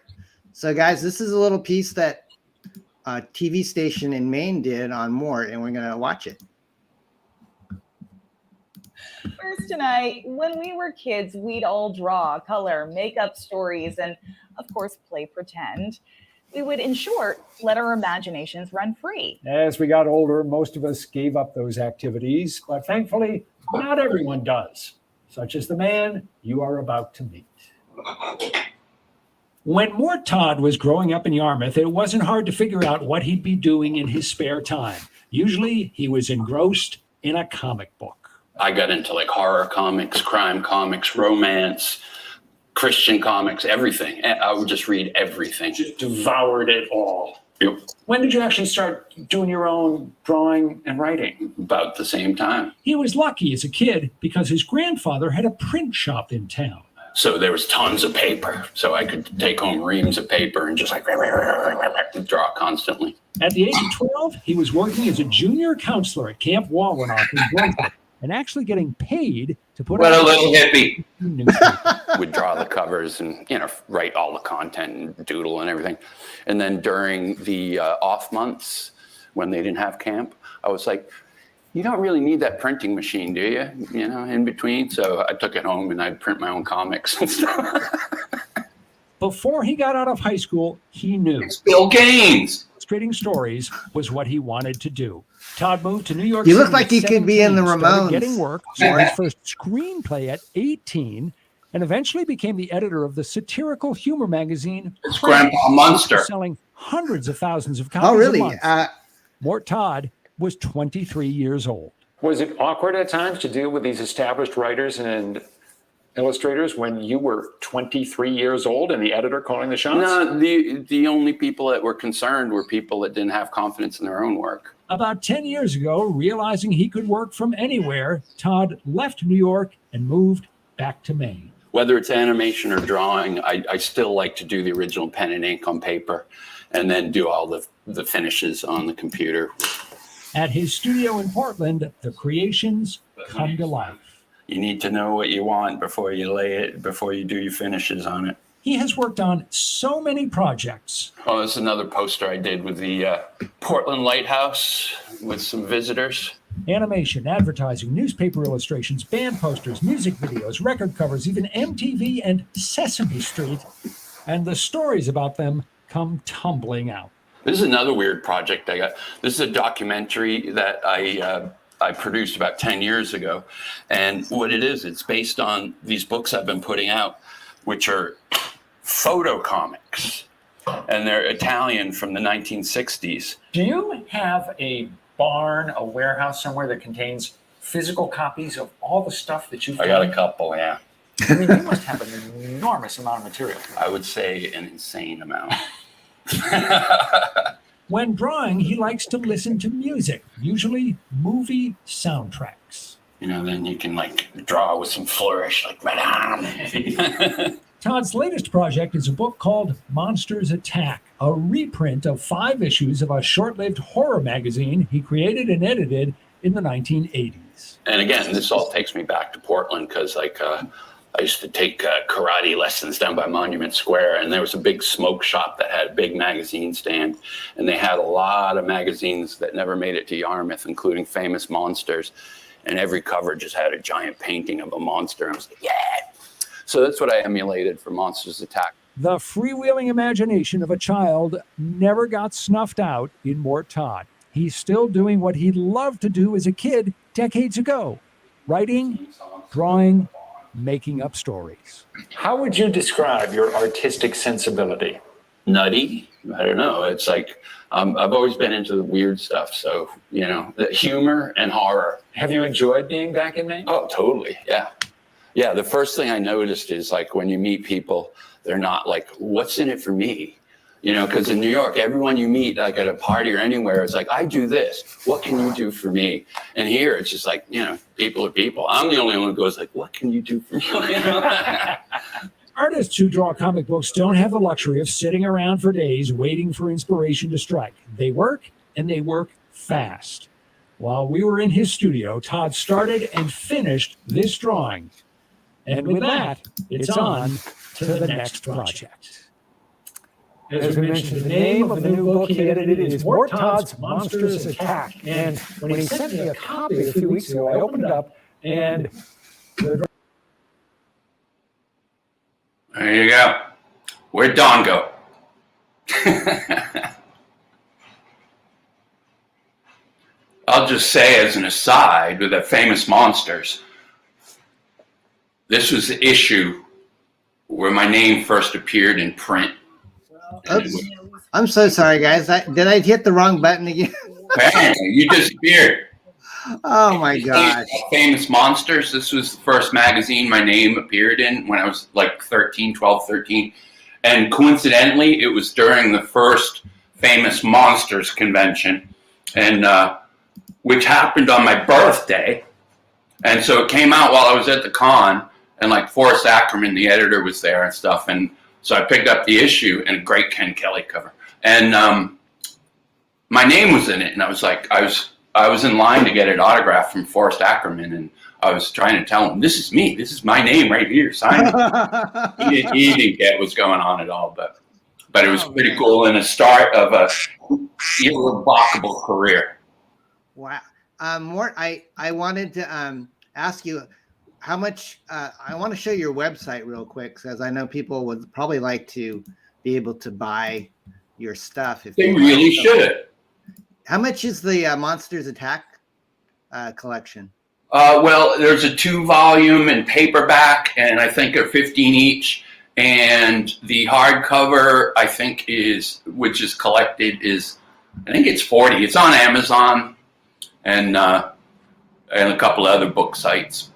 So, guys, this is a little piece that a TV station in Maine did on MORT, and we're gonna watch it. First tonight, when we were kids, we'd all draw, color, make up stories, and of course, play pretend. We would, in short, let our imaginations run free. As we got older, most of us gave up those activities, but thankfully, not everyone does, such as the man you are about to meet. When MORT Todd was growing up in Yarmouth, it wasn't hard to figure out what he'd be doing in his spare time. Usually, he was engrossed in a comic book. I got into like horror comics, crime comics, romance, Christian comics, everything. I would just read everything. Just devoured it all. Yep. When did you actually start doing your own drawing and writing? About the same time. He was lucky as a kid because his grandfather had a print shop in town. So there was tons of paper. So I could take home reams of paper and just like draw constantly. At the age of 12, he was working as a junior counselor at Camp Wawanock in Brunswick, and actually getting paid to put What a little hippie. newspaper. Would draw the covers and, write all the content and doodle and everything. And then during the off months when they didn't have camp, I was like, you don't really need that printing machine, do you? In between. So I took it home and I'd print my own comics and stuff. Before he got out of high school, he knew It's Bill Gaines. illustrating stories was what he wanted to do. Todd moved to New York You City. look like you could be in the started Ramones. Getting work, saw his first screenplay at 18, and eventually became the editor of the satirical humor magazine. It's Grandpa Munster. Selling hundreds of thousands of copies Oh, really? a month. MORT Todd was 23 years old. Was it awkward at times to deal with these established writers and illustrators when you were 23 years old and the editor calling the shots? No, the only people that were concerned were people that didn't have confidence in their own work. About 10 years ago, realizing he could work from anywhere, Todd left New York and moved back to Maine. Whether it's animation or drawing, I still like to do the original pen and ink on paper and then do all the finishes on the computer. At his studio in Portland, the creations come to life. You need to know what you want before you do your finishes on it. He has worked on so many projects. Oh, this is another poster I did with the Portland Lighthouse with some visitors. Animation, advertising, newspaper illustrations, band posters, music videos, record covers, even MTV and Sesame Street. And the stories about them come tumbling out. This is another weird project I got. This is a documentary that I produced about 10 years ago. And what it is, it's based on these books I've been putting out, which are photo comics. And they're Italian from the 1960s. Do you have a barn, a warehouse somewhere that contains physical copies of all the stuff that you've I done? got a couple, yeah. I mean, you must have an enormous amount of material. I would say an insane amount. When drawing, he likes to listen to music, usually movie soundtracks. You know, then you can like draw with some flourish, like right on. Todd's latest project is a book called Monsters Attack, a reprint of 5 issues of a short-lived horror magazine he created and edited in the 1980s. And again, this all takes me back to Portland because like I used to take karate lessons down by Monument Square, and there was a big smoke shop that had a big magazine stand, and they had a lot of magazines that never made it to Yarmouth, including Famous Monsters, and every cover just had a giant painting of a monster. And I was like, yeah. So that's what I emulated for Monsters Attack. The freewheeling imagination of a child never got snuffed out in Mort Todd. He's still doing what he loved to do as a kid decades ago: writing, drawing, making up stories. How would you describe your artistic sensibility? Nutty? I don't know. It's like I've always been into the weird stuff. So, you know, the humor and horror. Have you enjoyed being back in Maine? Oh, totally. Yeah. Yeah. The first thing I noticed is like when you meet people, they're not like, what's in it for me? You know, because in New York, everyone you meet, like at a party or anywhere, it's like, I do this. What can you do for me? And here, it's just like, you know, people are people. I'm the only one who goes like, what can you do for me? You know? Artists who draw comic books don't have the luxury of sitting around for days waiting for inspiration to strike. They work, and they work fast. While we were in his studio, Todd started and finished this drawing. And with that, it's on to the next project. As we mentioned, the name of the new book he edited is Mort Todd's Monsters Attack. And when he sent me a copy a few weeks ago, I opened it up, and There you go. Where'd Don go? I'll just say as an aside with the Famous Monsters, this was the issue where my name first appeared in print. Oops. I'm so sorry, guys. Did I hit the wrong button again? Bang, you disappeared. Oh my gosh. Famous Monsters. This was the first magazine my name appeared in when I was like 12, 13. And coincidentally, it was during the first Famous Monsters convention, and which happened on my birthday. And so it came out while I was at the con, and like Forrest Ackerman, the editor, was there and stuff. And so I picked up the issue, and a great Ken Kelly cover. And my name was in it, and I was like, I was in line to get an autograph from Forrest Ackerman, and I was trying to tell him, this is me. This is my name right here. Sign it. He didn't get what's going on at all, but it was pretty cool and a start of a irrevocable career. Wow. Mort, I wanted to ask you how much, I want to show your website real quick, because I know people would probably like to be able to buy your stuff. If They really should. How much is the Monsters Attack collection? Well, there's a 2-volume in paperback, and I think they're 15 each. And the hardcover, I think which is collected, I think it's 40. It's on Amazon and a couple of other book sites.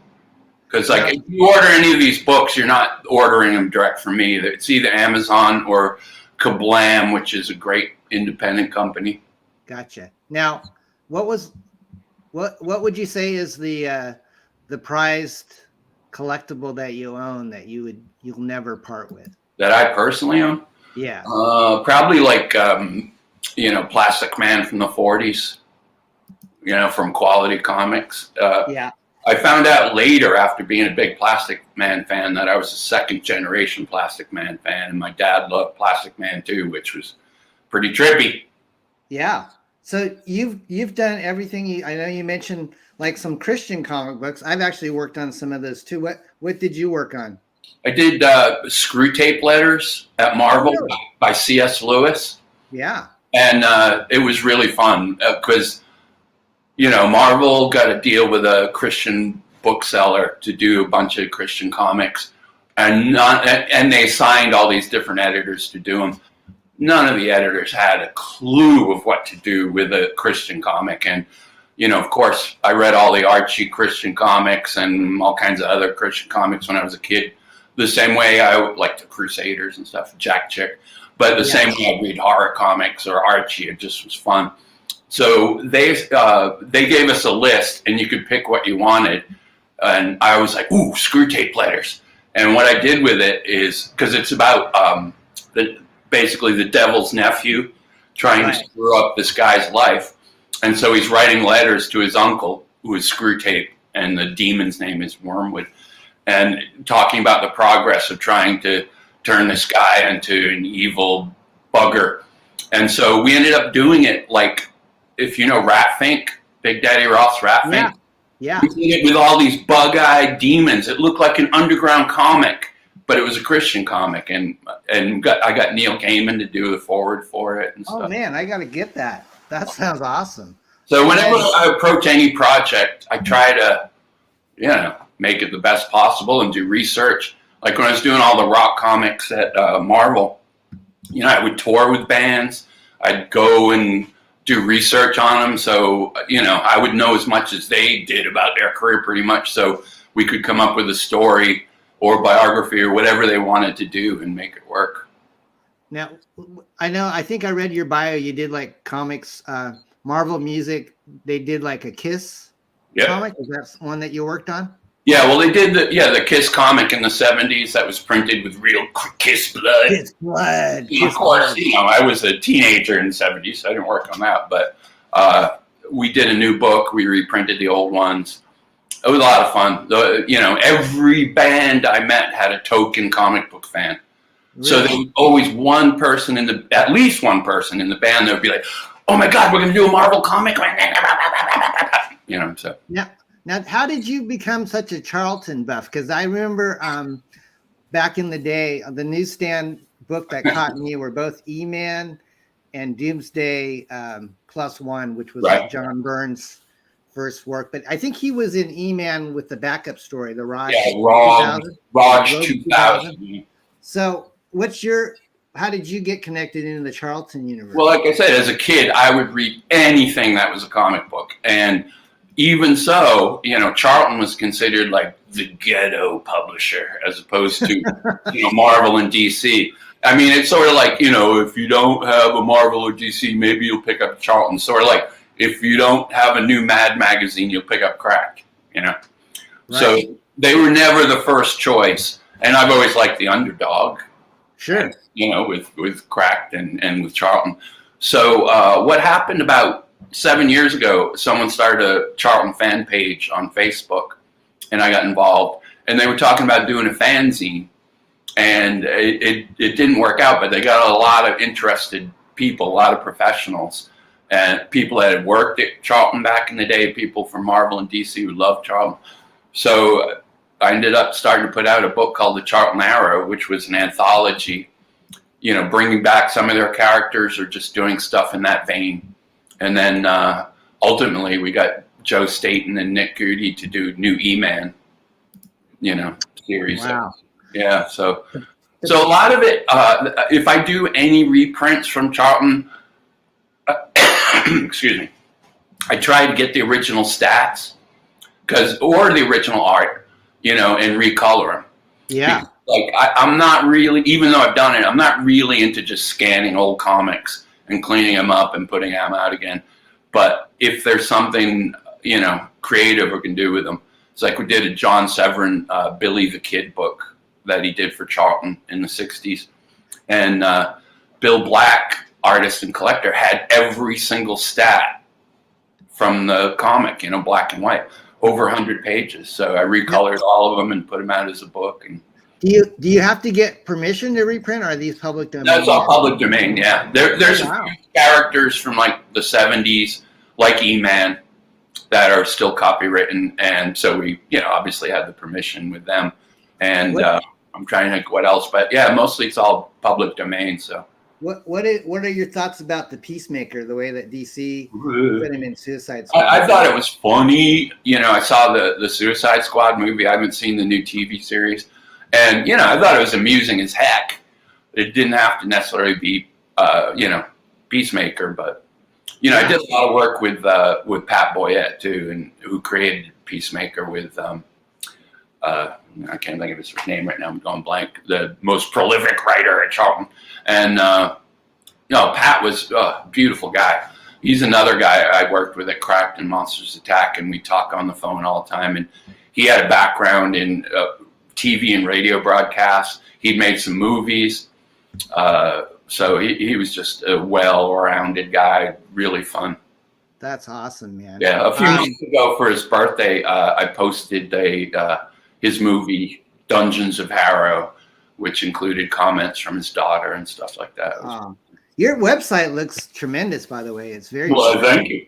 Because like if you order any of these books, you're not ordering them direct from me. It's either Amazon or Kablam, which is a great independent company. Gotcha. Now, what would you say is the prized collectible that you own that you'll never part with? That I personally own? Yeah. Probably like Plastic Man from the 40s. From Quality Comics. Yeah. I found out later, after being a big Plastic Man fan, that I was a second-generation Plastic Man fan, and my dad loved Plastic Man too, which was pretty trippy. Yeah. So you've done everything. I know you mentioned like some Christian comic books. I've actually worked on some of those too. What did you work on? I did Screw Tape Letters at Marvel by C.S. Lewis. Yeah. And it was really fun because, Marvel got a deal with a Christian bookseller to do a bunch of Christian comics. And they signed all these different editors to do them. None of the editors had a clue of what to do with a Christian comic. And, of course, I read all the Archie Christian comics and all kinds of other Christian comics when I was a kid. The same way I like the Crusaders and stuff, Jack Chick. But the same way I read horror comics or Archie, it just was fun. So they gave us a list, and you could pick what you wanted. And I was like, ooh, Screw Tape Letters. And what I did with it is, because it's about basically the devil's nephew trying to screw up this guy's life. And so he's writing letters to his uncle, who is Screw Tape, and the demon's name is Wormwood, and talking about the progress of trying to turn this guy into an evil bugger. And so we ended up doing it like, if you know Rat Fink, Big Daddy Roth's Rat Fink. Yeah. We did it with all these bug-eyed demons. It looked like an underground comic, but it was a Christian comic, and I got Neil Gaiman to do the forward for it and stuff. Oh man, I got to get that. That sounds awesome. So whenever I approach any project, I try to, make it the best possible and do research. Like when I was doing all the rock comics at Marvel, I would tour with bands. I'd go and do research on them. So, I would know as much as they did about their career pretty much. So we could come up with a story or biography or whatever they wanted to do and make it work. Now, I think I read your bio. You did like comics, Marvel music. They did like a Kiss comic. Is that one that you worked on? Yeah, well, they did the Kiss comic in the 70s that was printed with real Kiss blood. Kiss blood. Of course, I was a teenager in the 70s, so I didn't work on that. But we did a new book. We reprinted the old ones. It was a lot of fun. Every band I met had a token comic book fan. Really? So there was always at least one person in the band that would be like, "Oh my God, we're going to do a Marvel comic!" So yeah. Now, how did you become such a Charlton buff? Because I remember back in the day, the newsstand book that caught me were both E-Man and Doomsday +1, which was like John Byrne's first work. But I think he was in E-Man with the backup story, the Raj 2000. So how did you get connected into the Charlton universe? Well, like I said, as a kid, I would read anything that was a comic book. And even so, Charlton was considered like the ghetto publisher as opposed to, Marvel and DC. I mean, it's sort of like, if you don't have a Marvel or DC, maybe you'll pick up Charlton. Sort of like if you don't have a new Mad magazine, you'll pick up Crack, Right. So they were never the first choice. And I've always liked the underdog. Sure. With Cracked and with Charlton. So what happened about 7 years ago, someone started a Charlton fan page on Facebook, and I got involved. And they were talking about doing a fanzine, and it didn't work out, but they got a lot of interested people, a lot of professionals, and people that had worked at Charlton back in the day, people from Marvel and DC who loved Charlton. So I ended up starting to put out a book called The Charlton Arrow, which was an anthology, bringing back some of their characters or just doing stuff in that vein. And then ultimately we got Joe Staten and Nick Goody to do new E-Man, series. Wow. Yeah. So a lot of it, if I do any reprints from Charlton, excuse me, I try to get the original stats or the original art, and recolor them. Yeah. Like I'm not really, even though I've done it, I'm not really into just scanning old comics and cleaning them up and putting them out again. But if there's something, creative we can do with them, it's like we did a John Severin, Billy the Kid book that he did for Charlton in the 60s. And Bill Black, artist and collector, had every single stat from the comic, black and white, over 100 pages. So I recolored all of them and put them out as a book. And Do you have to get permission to reprint, or are these public domain? That's all public domain. Yeah, there's Oh, wow. a few characters from like the 70s, like E-Man, that are still copywritten, and so we, obviously had the permission with them. And I'm trying to think what else, but yeah, mostly it's all public domain. So what are your thoughts about the Peacemaker, the way that DC put him in Suicide Squad? I thought it was funny. I saw the Suicide Squad movie. I haven't seen the new TV series. And, I thought it was amusing as heck. It didn't have to necessarily be, Peacemaker, but, I did a lot of work with Pat Boyette, too, and who created Peacemaker with, I can't think of his name right now. I'm going blank. The most prolific writer at Charlton. And, Pat was a beautiful guy. He's another guy I worked with at Cracked and Monsters Attack, and we talk on the phone all the time. And he had a background in TV and radio broadcasts. He'd made some movies. So he was just a well-rounded guy, really fun. That's awesome, man. Yeah, a few months ago for his birthday, I posted his movie, Dungeons of Harrow, which included comments from his daughter and stuff like that. Your website looks tremendous, by the way. It's very well, thank you.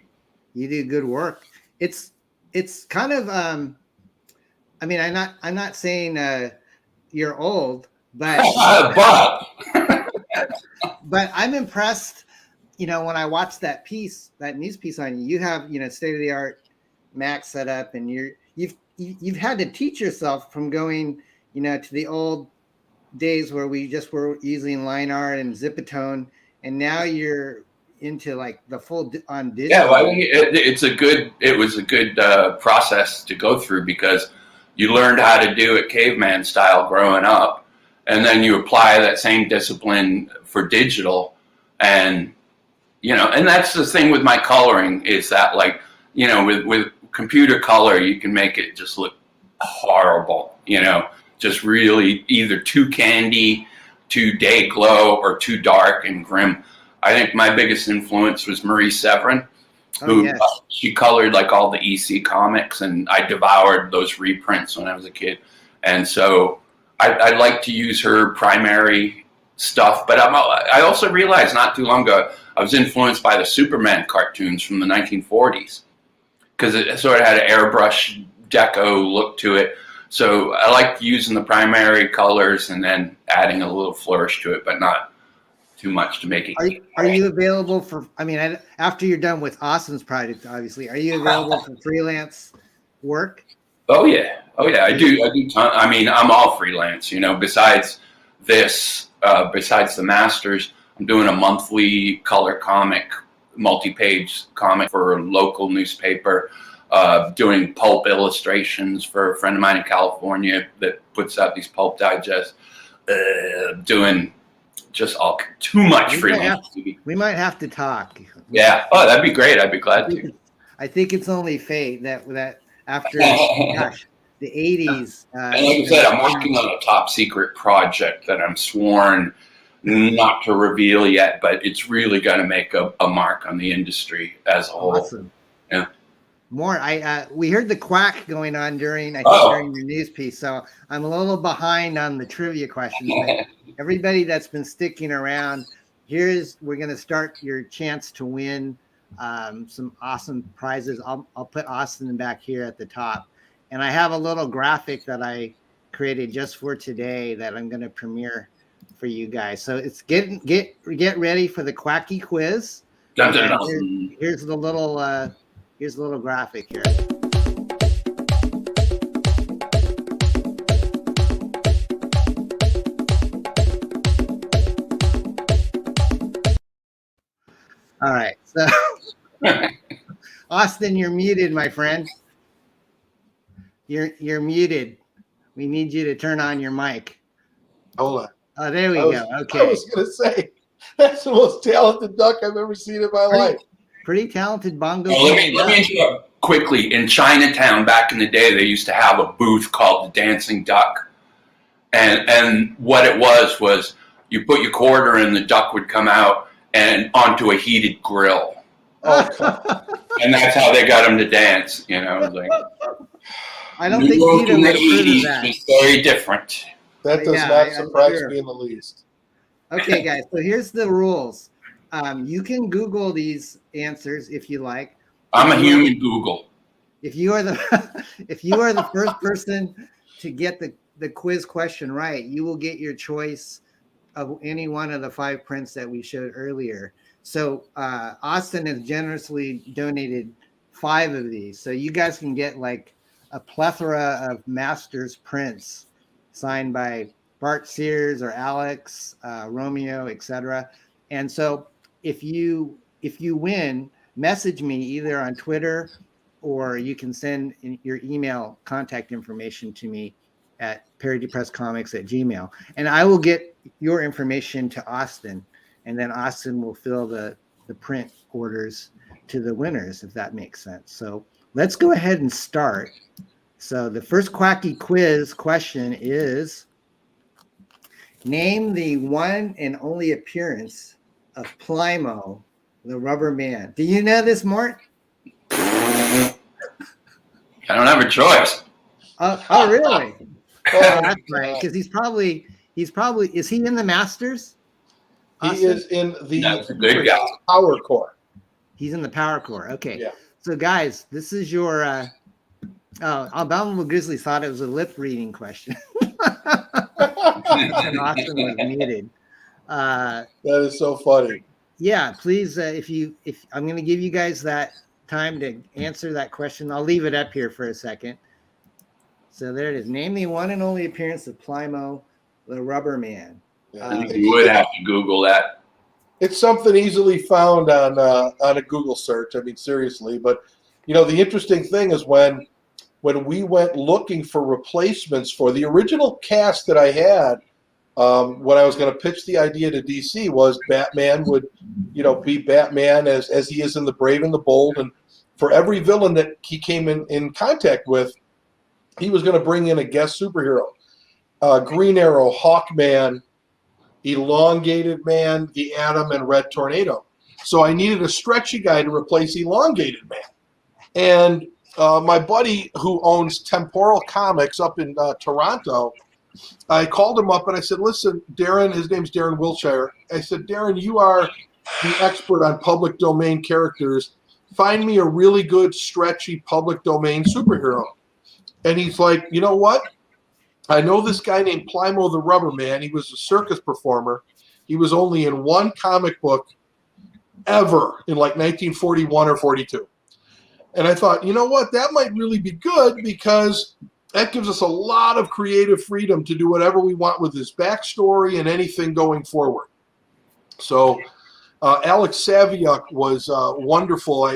You do good work. It's kind of I'm not saying you're old, but but I'm impressed. When I watched that news piece on you, you have state of the art Mac set up, and you've had to teach yourself from going to the old days where we just were using line art and Zipatone, and now you're into like the full on digital. Yeah, well, it was a good process to go through, because you learned how to do it caveman style growing up, and then you apply that same discipline for digital. And and that's the thing with my coloring, is that with computer color, you can make it just look horrible, just really either too candy, too day glow, or too dark and grim. I think my biggest influence was Marie Severin, who she colored like all the EC comics, and I devoured those reprints when I was a kid. And so I like to use her primary stuff, but I also realized not too long ago I was influenced by the Superman cartoons from the 1940s, because it sort of had an airbrush deco look to it. So I like using the primary colors and then adding a little flourish to it, but not too much to make it. Are you available for? After you're done with Austin's project, obviously, are you available for freelance work? Oh yeah, I do ton. I'm all freelance. Besides this, besides the masters, I'm doing a monthly color comic, multi-page comic for a local newspaper. Doing pulp illustrations for a friend of mine in California that puts out these pulp digests. Doing just too much freelance. We might have to talk. Yeah. Oh, that'd be great. I'd be glad to. I think it's only fate that after the 80s. And like I said, I'm working on a top secret project that I'm sworn not to reveal yet, but it's really going to make a mark on the industry as a whole. Awesome. Yeah. More. We heard the quack going on during your news piece, so I'm a little behind on the trivia questions. But everybody that's been sticking around, we're going to start your chance to win some awesome prizes. I'll put Austin back here at the top, and I have a little graphic that I created just for today that I'm going to premiere for you guys. So it's get ready for the quacky quiz. Here's the little. Here's a little graphic here. All right. So, Austin, you're muted, my friend. You're muted. We need you to turn on your mic. Hold on. Oh, there we go. Okay. I was going to say, that's the most talented duck I've ever seen in my life. Pretty talented bongo. Let me interrupt quickly. In Chinatown, back in the day, they used to have a booth called the Dancing Duck. And what it was you put your quarter in, the duck would come out and onto a heated grill. And that's how they got him to dance, I don't think Peter would approve of that. was very different. That does Yeah, not I'm surprise sure. me in the least. Okay, guys. So here's the rules. You can Google these answers if you like. I'm a If you are- human Google. If you are the if you are the first person to get the quiz question right, you will get your choice of any one of the 5 prints that we showed earlier. So Austin has generously donated 5 of these, so you guys can get like a plethora of masters prints signed by Bart Sears or Alex, Romeo, etc. And so if you win, message me either on Twitter, or you can send your email contact information to me at parodypresscomics@gmail.com, and I will get your information to Austin, and then Austin will fill the print orders to the winners, if that makes sense. So let's go ahead and start. So the first quacky quiz question is, name the one and only appearance of Plymo, the rubber man. Do you know this, Mort? I don't have a choice. Oh really? Oh, that's right. Because he's probably, is he in the Masters? He Austin? is in the That's a good guy. Power Core. He's in the Power Core. Okay. Yeah. So guys, this is your Abominable Grizzly thought it was a lip reading question. And Austin was muted. That is so funny. Yeah, please, if I'm going to give you guys that time to answer that question. I'll leave it up here for a second. So there it is. Name the one and only appearance of Plymo, the rubber man. You would have to Google that. It's something easily found on a Google search. I mean, seriously. But the interesting thing is when we went looking for replacements for the original cast that I had, when I was going to pitch the idea to DC, was Batman would, be Batman as he is in The Brave and the Bold, and for every villain that he came in contact with, he was going to bring in a guest superhero. Green Arrow, Hawkman, Elongated Man, the Atom, and Red Tornado. So I needed a stretchy guy to replace Elongated Man. And my buddy who owns Temporal Comics up in Toronto, I called him up and I said, listen, Darren, his name's Darren Wilshire. I said, Darren, you are the expert on public domain characters. Find me a really good, stretchy public domain superhero. And he's like, you know what? I know this guy named Plymo the Rubber Man. He was a circus performer. He was only in one comic book ever in like 1941 or 42. And I thought, you know what? That might really be good because that gives us a lot of creative freedom to do whatever we want with his backstory and anything going forward. So Alex Saviuk was wonderful.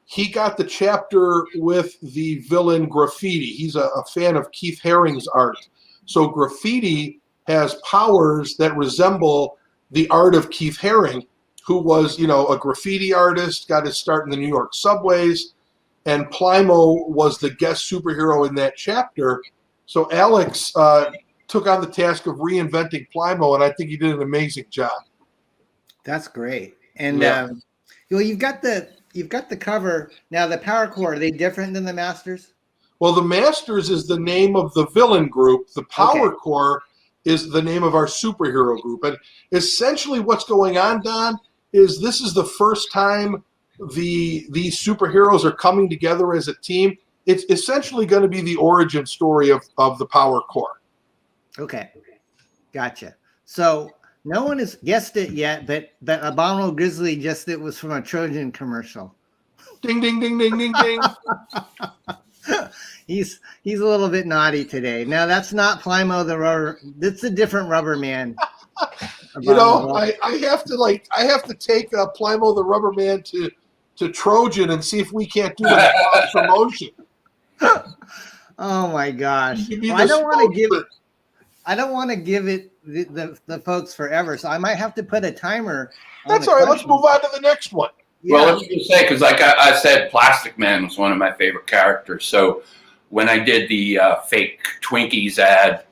He got the chapter with the villain Graffiti. He's a fan of Keith Haring's art. So Graffiti has powers that resemble the art of Keith Haring, who was, a graffiti artist, got his start in the New York subways, and Plymo was the guest superhero in that chapter. So Alex took on the task of reinventing Plymo, and I think he did an amazing job. That's great. And Yeah. you've got the cover. Now the Power Core, are they different than the Masters? Well, the Masters is the name of the villain group. The Power Okay. Core is the name of our superhero group. And essentially what's going on, Don, is this is the first time these superheroes are coming together as a team. It's essentially going to be the origin story of the Power Core. Okay. Gotcha. So no one has guessed it yet, but Abominable Grizzly it was from a Trojan commercial. Ding, ding, ding, ding, ding, ding. He's a little bit naughty today. Now that's not Plymo the rubber. That's a different rubber man. I have to take Plymo the Rubber Man to Trojan and see if we can't do a cross promotion. Oh my gosh! Well, I don't want to give it the folks forever, so I might have to put a timer. That's all right. Let's move on to the next one. Yeah. Well, let's just say, because like I said, Plastic Man was one of my favorite characters. So when I did the fake Twinkies ad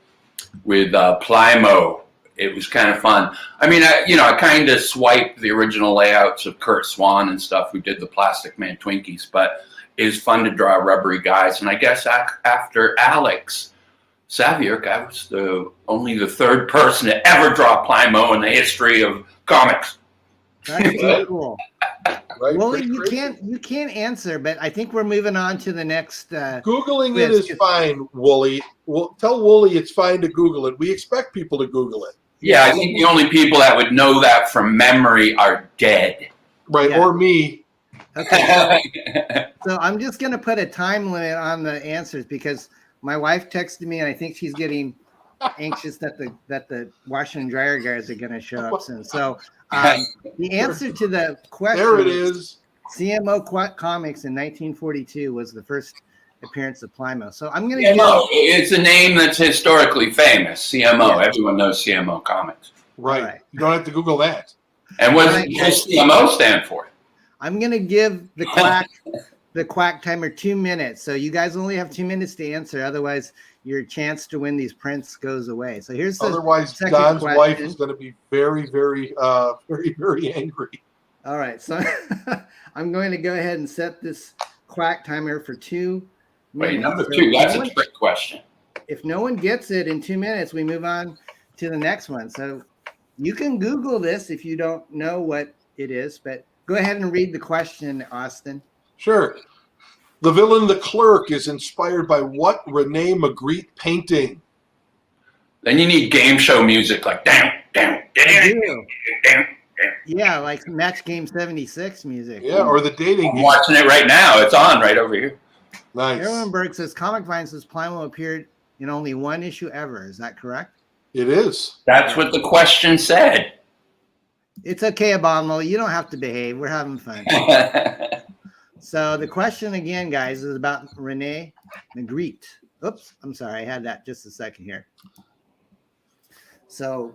with Plymo, it was kind of fun. I mean, I kind of swiped the original layouts of Kurt Swan and stuff who did the Plastic Man Twinkies, but it was fun to draw rubbery guys. And I guess after Alex Saviork, I was only the third person to ever draw Plimo in the history of comics. That's so cool. Right? Wooly, Pretty you can't answer, but I think we're moving on to the next. Googling quiz. it is fine, Wooly. Tell Wooly it's fine to Google it. We expect people to Google it. Yeah, I think the only people that would know that from memory are dead. Right, Yeah. or me. Okay, so I'm just going to put a time limit on the answers because my wife texted me and I think she's getting anxious that the washer and dryer guys are going to show up soon. So the answer to the question, There it is. CMO Comics in 1942 was the first appearance of Plimo. So I'm going to CMO, it's a name that's historically famous. CMO, Yeah. everyone knows CMO Comics. Right. Right. You don't have to Google that. And what does CMO stand for? I'm going to give the quack timer 2 minutes. So you guys only have 2 minutes to answer. Otherwise, your chance to win these prints goes away. So here's the Otherwise, second Don's question. wife is going to be very, very, very angry. All right. So I'm going to go ahead and set this quack timer for 2 minutes. Wait, number So 2, that's a trick question. if no one gets it in 2 minutes, we move on to the next one. So you can Google this if you don't know what it is, but go ahead and read the question, Austin. Sure. The villain, the clerk, is inspired by what Rene Magritte painting? Then you need game show music like down, down, I down, do. down. Yeah, like Match Game 76 music. Yeah, or the dating I'm game. watching it right now. It's on right over here. Nice. Erlenberg says Comic Vine says Plimo appeared in only one issue ever. Is that correct? It is. That's what the question said. It's okay, Abominable. You don't have to behave. We're having fun. So the question again, guys, is about Rene Magritte. Oops, I'm sorry. I had that just a second here. So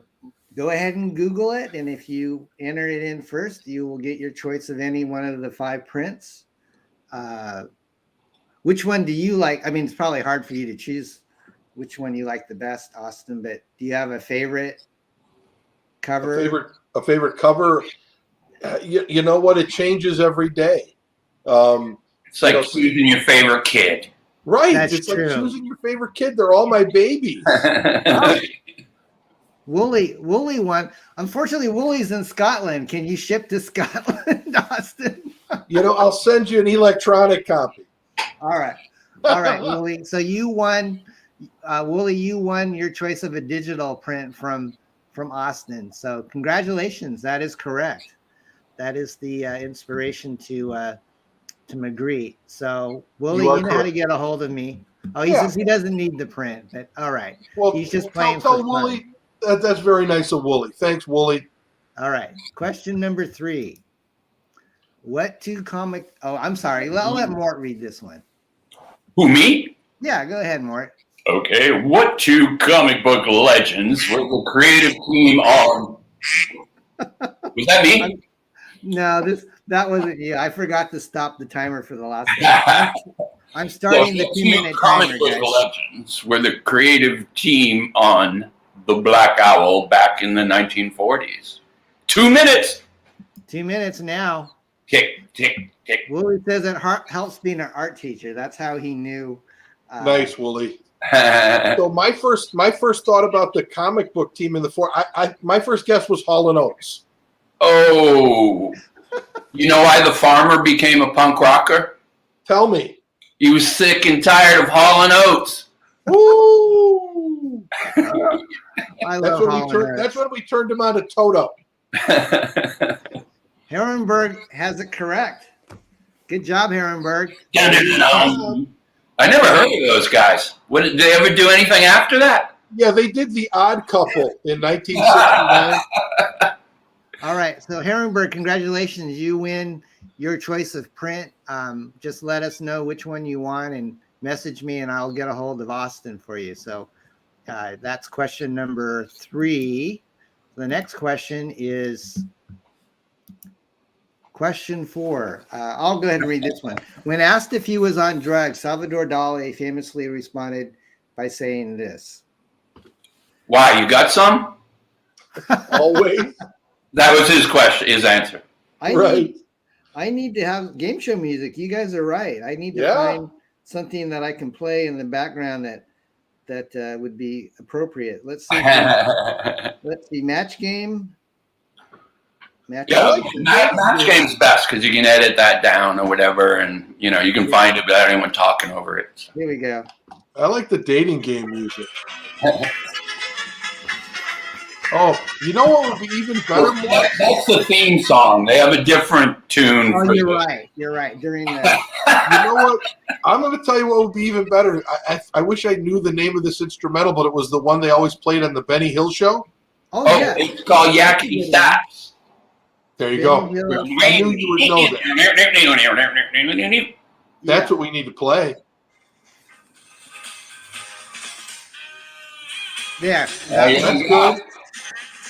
go ahead and Google it. And if you enter it in first, you will get your choice of any one of the 5 prints. Which one do you like? I mean, it's probably hard for you to choose which one you like the best, Austin, but do you have a favorite cover? A favorite cover? You know what? It changes every day. It's like choosing your favorite kid. Right. That's it's true. like choosing your favorite kid. They're all my babies. Wooly won. Unfortunately, Wooly's in Scotland. Can you ship to Scotland, Austin? I'll send you an electronic copy. All right, Wooly. So you won, Wooly. You won your choice of a digital print from Austin. So congratulations. That is correct. That is the inspiration to Magritte. So Wooly, you know how to get a hold of me. Oh, he says he doesn't need the print, but all right. Well, He's just playing tell for fun. Wooly. That's very nice of Wooly. Thanks, Wooly. All right. Question number 3. What two comic? Oh, I'm sorry. I'll let Mort read this one. Who, me? Yeah, go ahead, Mort. Okay, what 2 comic book legends was the creative team on? Was that me? No, that wasn't you. I forgot to stop the timer for the last time. I'm starting the 2-minute comic timer, book guys. legends were the creative team on The Black Owl back in the 1940s. 2 minutes. 2 minutes now. Tick, tick, tick. Willie says it helps being an art teacher. That's how he knew. Nice, Wooly. So my first thought about the comic book team in the my first guess was Hall & Oates. Oh, you know why the farmer became a punk rocker? Tell me. He was sick and tired of Hall & Oates. Woo! I love Hall & Oates. That's when we turned him on to Toto. Herrenberg has it correct. Good job, Herrenberg. I never heard of those guys. Did they ever do anything after that? Yeah, they did The Odd Couple in 1969. All right, so Herrenberg, congratulations. You win your choice of print. Just let us know which one you want and message me, and I'll get a hold of Austin for you. So that's question number 3. The next question is question 4. I'll go ahead and read this one. When asked if he was on drugs, Salvador Dali famously responded by saying this. Why, you got some? Always. That was his question, his answer. I need to have game show music. You guys are right. I need to find something that I can play in the background that that would be appropriate. Let's see. Let's see. Match game. Match Match game's best because you can edit that down or whatever, and you can find it without anyone talking over it. So. Here we go. I like the dating game music. Oh, you know what would be even better? That's the theme song. They have a different tune. Oh, you're right. You're right. During the. You know what? I'm going to tell you what would be even better. I wish I knew the name of this instrumental, but it was the one they always played on the Benny Hill show. Oh yeah. It's called Yakety Sax. There you go. I knew you would know that. That's what we need to play. Yeah. That's good.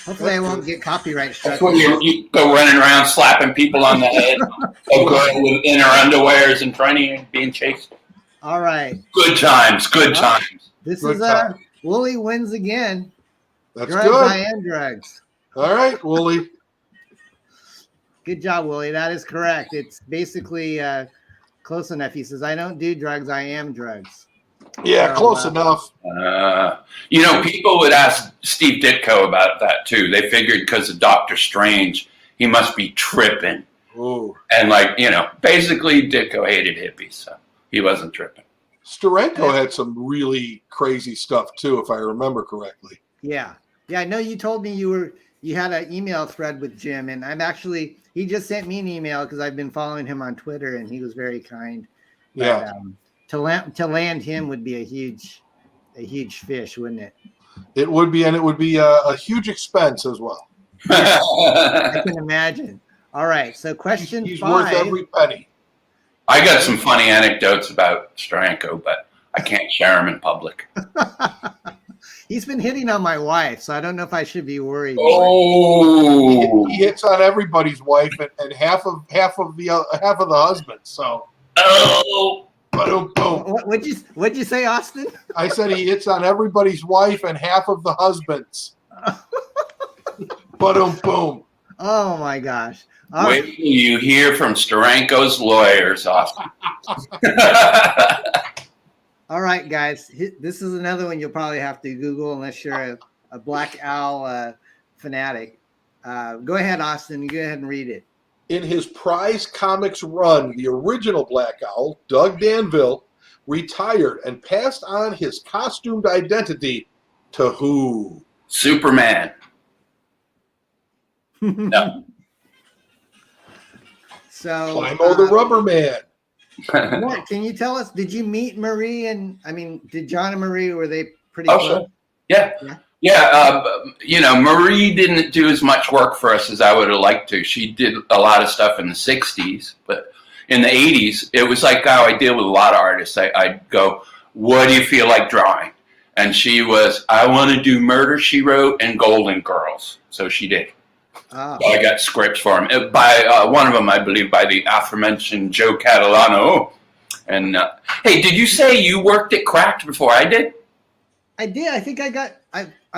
Hopefully I won't get copyright struck. That's when you go running around slapping people on the head. A girl in her underwears and being chased. All right. Good times. Good times. This Good is time. Wooly wins again. That's drugs, good. I am drugs. All right, Wooly. Good job, Wooly. That is correct. It's basically close enough. He says, I don't do drugs, I am drugs. Yeah, close enough. People would ask Steve Ditko about that too. They figured because of Doctor Strange, he must be tripping. Ooh. And basically Ditko hated hippies, so he wasn't tripping. Steranko had some really crazy stuff too, if I remember correctly. Yeah. Yeah, I know you told me you had an email thread with Jim, and he just sent me an email because I've been following him on Twitter, and he was very kind. Yeah. But, to land him would be a huge fish, wouldn't it? It would be, and it would be a huge expense as well. I can imagine. All right, so question He's 5. worth every penny. I got some funny anecdotes about Steranko, but I can't share them in public. He's been hitting on my wife, so I don't know if I should be worried. Oh, He hits on everybody's wife and half of the husbands. So. Oh. Boom, boom. What'd you say, Austin? I said he hits on everybody's wife and half of the husbands. Boom, boom. Oh my gosh! Wait till you hear from Steranko's lawyers, Austin. All right, guys. This is another one you'll probably have to Google unless you're a Black Owl fanatic. Go ahead, Austin. Go ahead and read it. In his prize comics run, the original Black Owl, Doug Danville, retired and passed on his costumed identity to who? Superman. No. So Climo the Rubber Man. Mort, can you tell us, did you meet Marie did John and Marie, were they pretty close? Sure. Yeah. Marie didn't do as much work for us as I would have liked to. She did a lot of stuff in the 60s, but in the 80s, it was like how I deal with a lot of artists. I'd go, what do you feel like drawing? And she was, I want to do Murder, She Wrote and Golden Girls. So she did. Oh. So I got scripts for them. By one of them, I believe, by the aforementioned Joe Catalano. And hey, did you say you worked at Cracked before I did? I did. I think I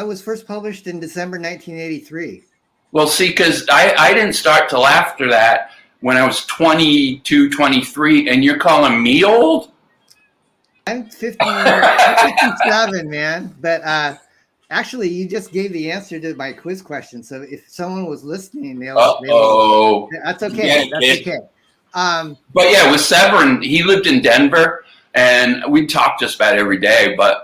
was first published in December 1983. Well, see, because I didn't start till after that when I was 22, 23, and you're calling me old? I'm 57, man. But actually, you just gave the answer to my quiz question. So if someone was listening, they'll that's okay. Yeah, that's okay. But yeah, with Severin, he lived in Denver, and we talked just about every day. But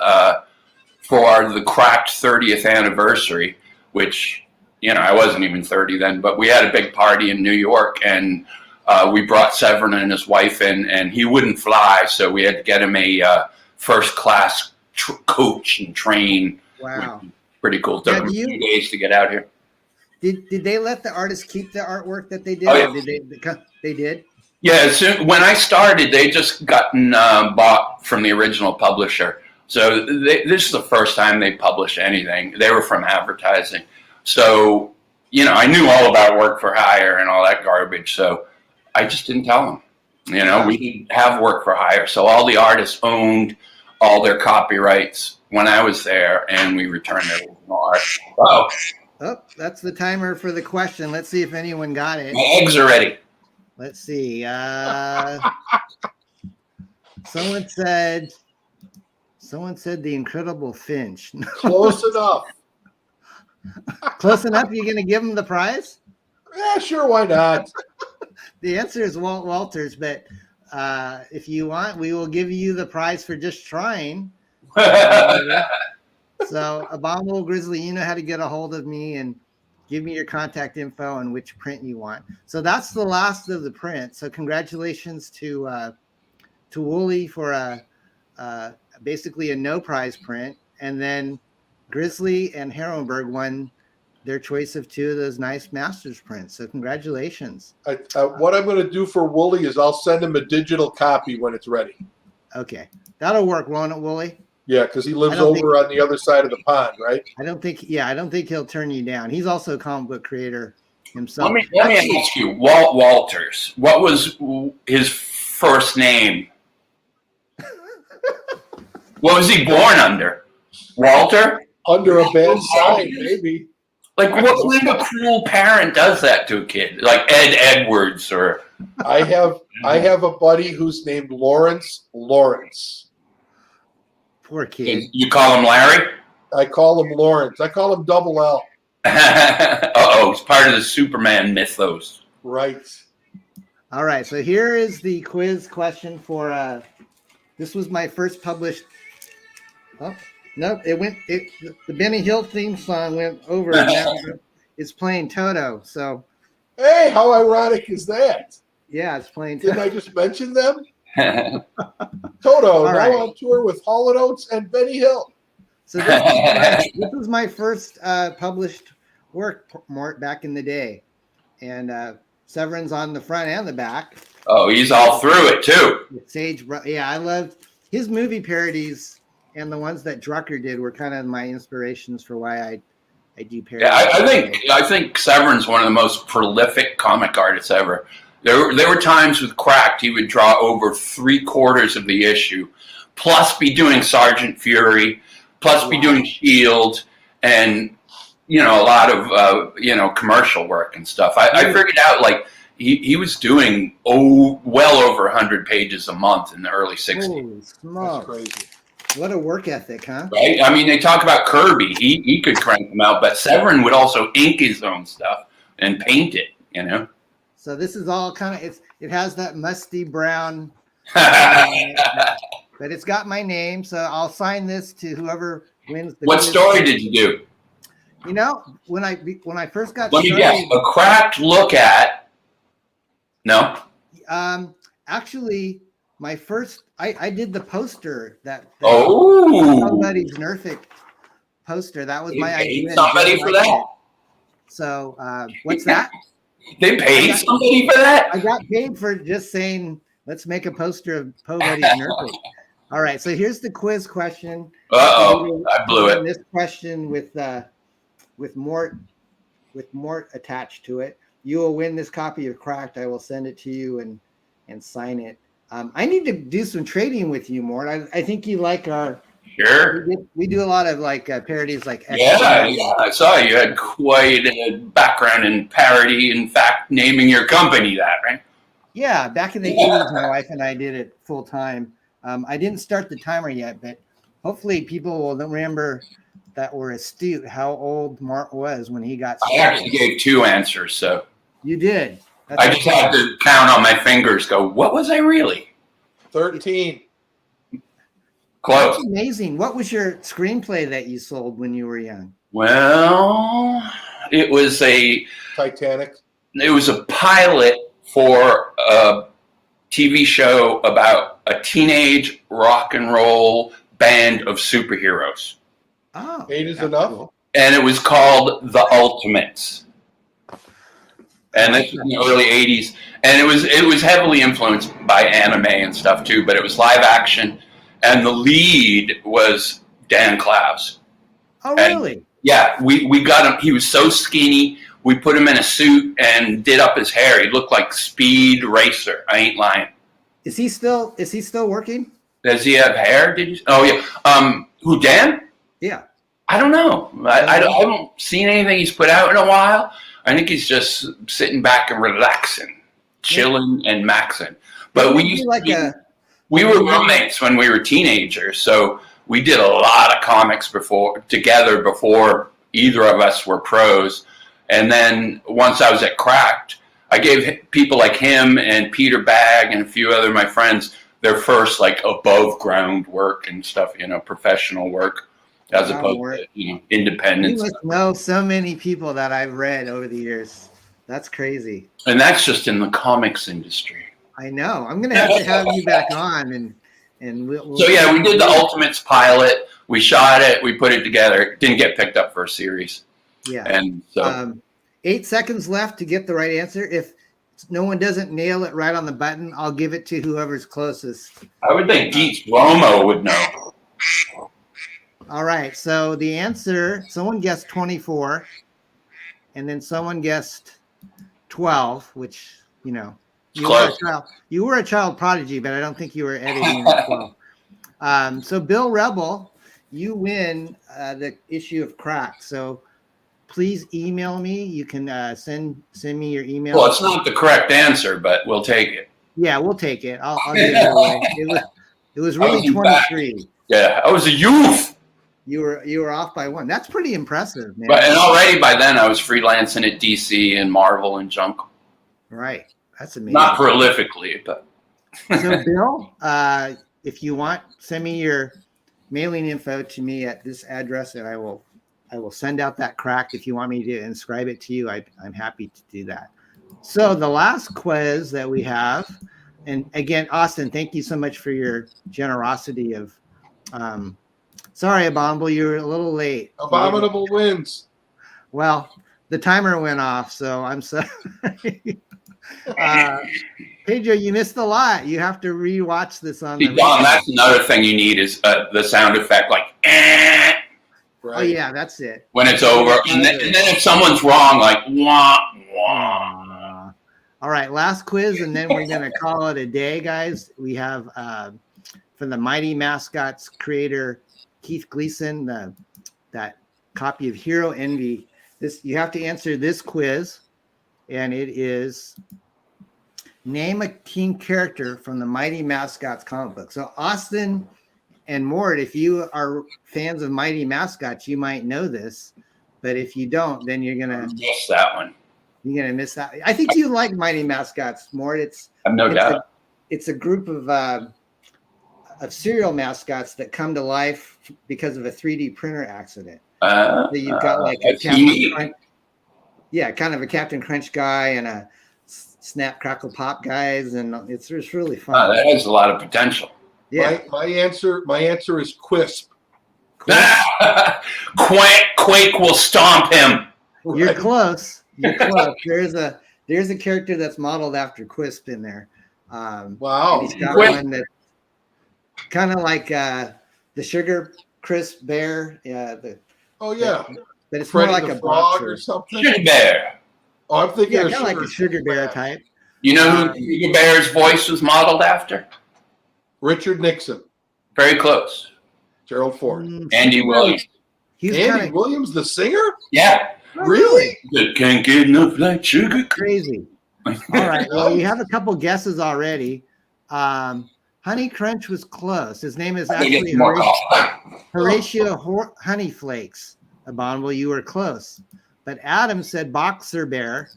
for the Cracked 30th anniversary, which, I wasn't even 30 then, but we had a big party in New York, and we brought Severin and his wife in, and he wouldn't fly, so we had to get him a first-class coach and train. Wow. Pretty cool. It took him a few days to get out here. Did they let the artists keep the artwork that they did? Oh, yeah. Or they did? Yeah, when I started, they just gotten bought from the original publisher. So this is the first time they published anything. They were from advertising. So, I knew all about work for hire and all that garbage. So I just didn't tell them. We didn't have work for hire. So all the artists owned all their copyrights when I was there, and we returned their original art. Oh, that's the timer for the question. Let's see if anyone got it. my eggs are ready. Let's see. Someone said Someone said the Incredible Finch. Close enough. Close enough? You're going to give him the prize? Yeah, sure. Why not? The answer is Walt Walters, but if you want, we will give you the prize for just trying. So, Abominable Grizzly, you know how to get a hold of me and give me your contact info and which print you want. So that's the last of the print. So congratulations to Wooly for basically a no prize print, and then Grizzly and Harrenberg won their choice of 2 of those nice Masters prints. So congratulations. What I'm going to do for Wooly is I'll send him a digital copy when it's ready. Okay, that'll work, won't it, Wooly? Yeah, because he lives over on the other side of the pond, right? I don't think he'll turn you down. He's also a comic book creator himself. Let me ask you, Walt Walters, what was his first name? What was he born under? Walter? Under a bad sign, maybe. Like, what kind of cruel parent does that to a kid? Like Ed Edwards or... I have a buddy who's named Lawrence. Poor kid. You call him Larry? I call him Lawrence. I call him Double L. Uh-oh, it's part of the Superman mythos. Right. All right, so here is the quiz question for this was my first published. Oh, no, the Benny Hill theme song went over and now it's playing Toto. So hey, how ironic is that? Yeah, it's playing Toto. Didn't I just mention them? Toto, now on tour with Hall & Oates and Benny Hill. So this was my first published work, Mort, back in the day. And Severin's on the front and the back. Oh, he's all through it, too. Sage, yeah, I loved his movie parodies, and the ones that Drucker did were kind of my inspirations for why I do parodies. Yeah, I think Severin's one of the most prolific comic artists ever. There were times with Cracked he would draw over 3/4 of the issue, plus be doing Sergeant Fury, plus be doing Shield, and a lot of commercial work and stuff. I figured out like he was doing well over 100 pages a month in the early 60s. That's crazy. What a work ethic, huh? Right? I mean, they talk about Kirby. He could crank them out, but Severin would also ink his own stuff and paint it. So this is all kind of it has that musty brown, but it's got my name. So I'll sign this to whoever wins. What story did you do? When I first got let me guess, a Cracked look at. No. Actually, my first I did the poster that somebody's Nerfic poster. That was my idea. Somebody for that. So what's that? They paid somebody for that? I got paid for just saying, let's make a poster of Po Buddy's Nerfic. All right, so here's the quiz question. Uh-oh, I blew it. This question with Mort attached to it. You will win this copy of Cracked. I will send it to you and sign it. I need to do some trading with you, Mort. I think you like our... Sure. We do a lot of parodies like Yeah, I saw you had quite a background in parody. In fact, naming your company that, right? Yeah, back in the 80s, my wife and I did it full time. I didn't start the timer yet, but hopefully people will remember that we're astute how old Mort was when he got started. I actually gave 2 answers, so. You did. I just had to count on my fingers, go, what was I really? 13. Close. That's amazing. What was your screenplay that you sold when you were young? Well, it was a Titanic. It was a pilot for a TV show about a teenage rock and roll band of superheroes. Oh, 8 is enough. Cool. And it was called The Ultimates. And this was in the early 80s. And it was heavily influenced by anime and stuff too, but it was live action. And the lead was Dan Klaus. Oh, really? And yeah, we got him. He was so skinny. We put him in a suit and did up his hair. He looked like Speed Racer. I ain't lying. Is he still working? Does he have hair? Did you? Oh yeah. Who, Dan? Yeah. I don't know. I haven't seen anything he's put out in a while. I think he's just sitting back and relaxing, chilling and maxing. But we used to we were roommates when we were teenagers, so we did a lot of comics together before either of us were pros. And then once I was at Cracked, I gave people like him and Peter Bagg and a few other of my friends their first like above ground work and stuff, professional work, as opposed to independent. You must know so many people that I've read over the years. That's crazy. And that's just in the comics industry. I know. I'm gonna have you back on, and we'll so yeah, we did the Ultimates pilot. We shot it. We put it together. It didn't get picked up for a series. Yeah. And so 8 seconds left to get the right answer. If no one doesn't nail it right on the button, I'll give it to whoever's closest. I would think Geets Romo would know. All right. So the answer, someone guessed 24, and then someone guessed 12, which, you were a child prodigy, but I don't think you were editing at 12. So Bill Rebel, you win the issue of Crack. So please email me. You can send me your email. Well, it's not the correct answer, but we'll take it. Yeah, we'll take it. I'll give it away. It was really 23. Yeah, I was a youth. You were off by 1. That's pretty impressive, man. And already by then I was freelancing at DC and Marvel and junk. Right. That's amazing. Not prolifically, but. So Bill, if you want, send me your mailing info to me at this address, and I will send out that Crack. If you want me to inscribe it to you, I'm happy to do that. So the last quiz that we have, and again, Austin, thank you so much for your generosity of. Sorry, Abominable, you were a little late. Abominable wins. Well, the timer went off, so I'm sorry. Pedro, you missed a lot. You have to rewatch this on the. Don, that's another thing you need is the sound effect, like. Right. Oh yeah, that's it. When it's over, and then if someone's wrong, like wah wah. All right, last quiz, and then we're gonna call it a day, guys. We have from the Mighty Mascots creator Keith Gleason, that copy of Hero Envy. You have to answer this quiz, and it is name a king character from the Mighty Mascots comic book. So Austin and Mort, if you are fans of Mighty Mascots, you might know this, but if you don't, then you're gonna miss that one. You're gonna miss that. I think you like Mighty Mascots, Mort. I've no doubt. It's a group of serial mascots that come to life because of a 3D printer accident. So you've got like a Captain Crunch, kind of a Captain Crunch guy and a Snap Crackle Pop guys, and it's really fun. That has a lot of potential. Yeah. My answer is Quisp. Quake will stomp him. You're close. You're close. There's a character that's modeled after Quisp in there. Wow. He's got one that kind of like the Sugar Crisp Bear. But it's Freddy more like the a Frog boxer or something. Sugar Bear. Oh, I'm thinking kind of like a Sugar Bear type. You know who Sugar Bear's voice was modeled after? Richard Nixon. Very close. Gerald Ford. Andy Williams. Andy Williams, the singer? Yeah. Really? Can't get enough like sugar. Crazy. All right. Well, you have a couple guesses already. Honey Crunch was close. His name is actually Horatio Honeyflakes. Abominable, you were close. But Adam said Boxer Bear.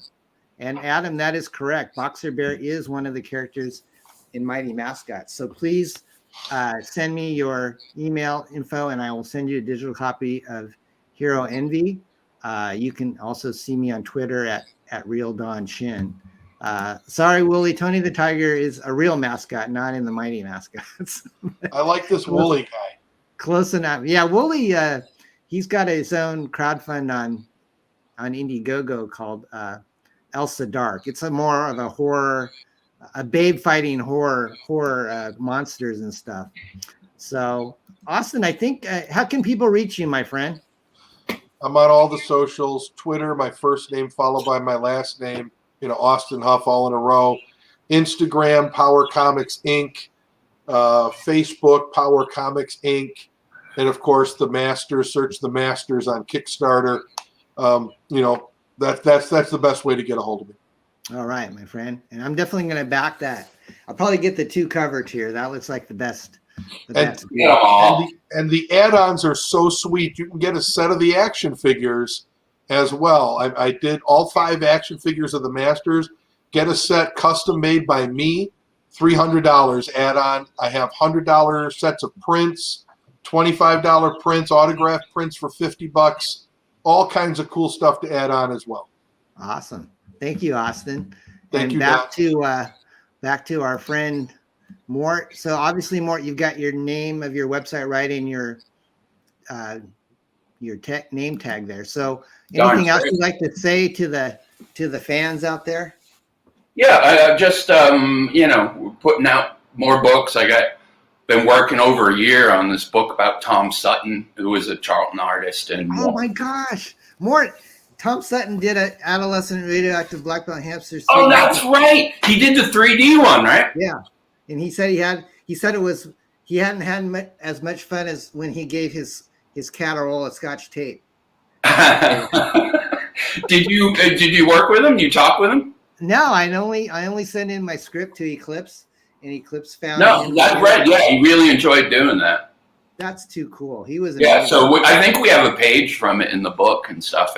And Adam, that is correct. Boxer Bear is one of the characters in Mighty Mascots. So please send me your email info, and I will send you a digital copy of Hero Envy. You can also see me on Twitter at Real Don Shin. Sorry, Wooly. Tony the Tiger is a real mascot, not in the Mighty Mascots. I like this Wooly guy. Close enough. Yeah, Wooly, he's got his own crowdfund on Indiegogo called Elsa Dark. It's more of a horror, a babe fighting horror monsters and stuff. So, Austin, I think, how can people reach you, my friend? I'm on all the socials. Twitter, my first name followed by my last name. Austin Huff all in a row. Instagram, Power Comics Inc. Facebook, Power Comics Inc. And of course, the Masters. Search the Masters on Kickstarter. That's the best way to get a hold of me. All right, my friend. And I'm definitely going to back that. I'll probably get the 2 cover tier. That looks like the best But And, that's Get 'em all. and the add-ons are so sweet. You can get a set of the action figures as well. I did all 5 action figures of the Masters. Get a set custom made by me, $300 add-on. I have $100 sets of prints, $25 prints, autographed prints for $50. All kinds of cool stuff to add on as well. awesome. Thank you, Austin. Thank And you, back to our friend Mort. So obviously, Mort, you've got your name of your website right in your name tag there. So anything else you'd like to say to the fans out there? Yeah, I just you know, putting out more books. Been working over a year on this book about Tom Sutton, who was a Charlton artist. And Oh my gosh, Mort! Tom Sutton did an adolescent radioactive black belt hamsters. Oh, that's right. He did the 3D one, right? Yeah, and he said he hadn't had as much fun as when he gave his cat a roll of Scotch tape. Did you work with him? You talk with him? No, I only sent in my script to Eclipse, and Eclipse found. No, that's right. Yeah, he really enjoyed doing that. That's too cool. He was. Yeah, amazing. so I think we have a page from it in the book and stuff,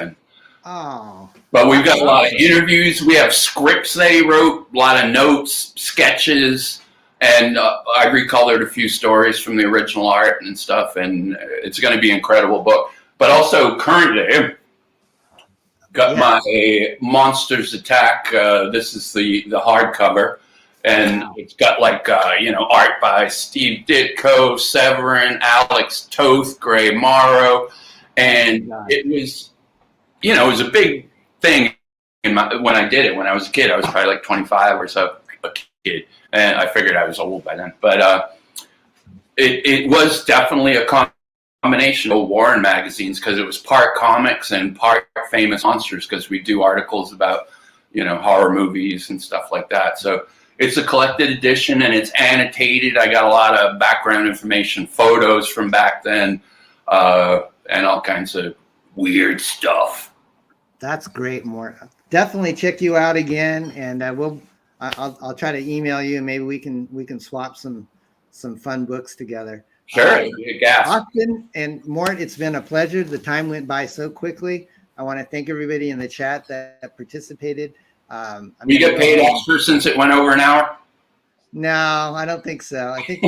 but we've got a lot of interviews. We have scripts that he wrote, a lot of notes, sketches, and I recolored a few stories from the original art and stuff. And it's going to be an incredible book. But also currently, got my Monsters Attack. This is the hardcover. And it's got art by Steve Ditko, Severin, Alex Toth, Gray Morrow. And it was, it was a big thing when I did it. When I was a kid, I was probably like 25 or so, a kid. And I figured I was old by then. But it was definitely a combination of Warren magazines, because it was part comics and part famous monsters, because we do articles about, horror movies and stuff like that. So it's a collected edition, and it's annotated. I got a lot of background information, photos from back then, and all kinds of weird stuff. That's great, Mort. Definitely check you out again, and I'll try to email you. Maybe we can swap some fun books together. Sure. Austin and Mort, it's been a pleasure. The time went by so quickly. I want to thank everybody in the chat that participated. You get paid extra since it went over an hour? No, I don't think so. I think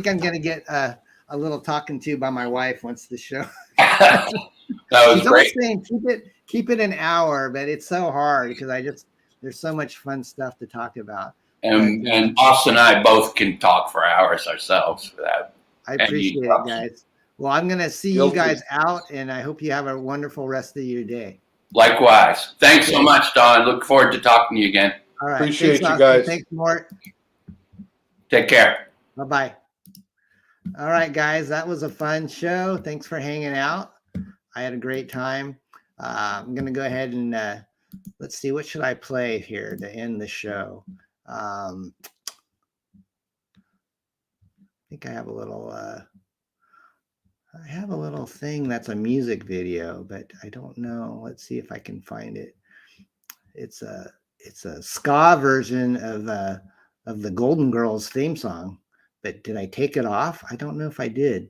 I'm going to get a little talking to by my wife once the show. That was She's great. Saying keep it an hour, but it's so hard because there's so much fun stuff to talk about. And Austin and I both can talk for hours ourselves without. I appreciate it, guys. Well, I'm going to see you guys out, and I hope you have a wonderful rest of your day. Likewise. Thanks so much, Don. Look forward to talking to you again. All right. Appreciate Thanks, you guys. Thanks, Mort. Take care. Bye-bye. All right, guys. That was a fun show. Thanks for hanging out. I had a great time. I'm going to go ahead and let's see. What should I play here to end the show? I think I have a little thing that's a music video, but I don't know. Let's see if I can find it. It's a ska version of the Golden Girls theme song, but did I take it off? I don't know if I did.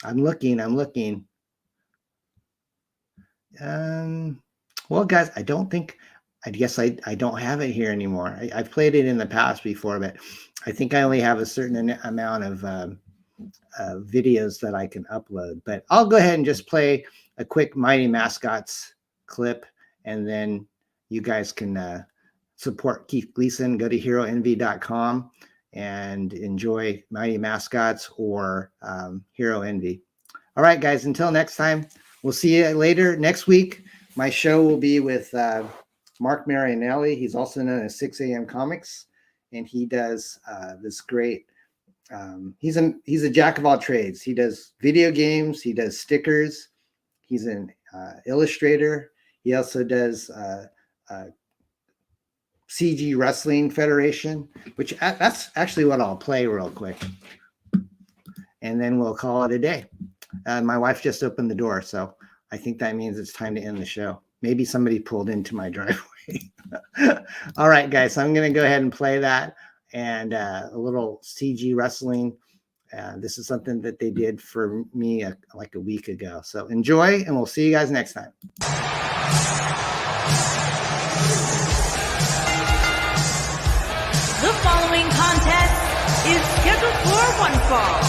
I'm looking. Well, guys, I guess I don't have it here anymore. I've played it in the past before, but I think I only have a certain amount of videos that I can upload. But I'll go ahead and just play a quick Mighty Mascots clip, and then you guys can support Keith Gleason. Go to HeroEnvy.com and enjoy Mighty Mascots or Hero Envy. All right, guys, until next time, we'll see you later. Next week, my show will be with Mark Marinelli. He's also known as 6 a.m. Comics, and he does this great. He's a jack of all trades. He does video games. He does stickers. He's an illustrator. He also does CG Wrestling Federation, which that's actually what I'll play real quick, and then we'll call it a day. My wife just opened the door, so I think that means it's time to end the show. Maybe somebody pulled into my driveway. All right, guys, so I'm going to go ahead and play that, and a little CG wrestling. This is something that they did for me like a week ago. So enjoy, and we'll see you guys next time. The following contest is scheduled for one fall.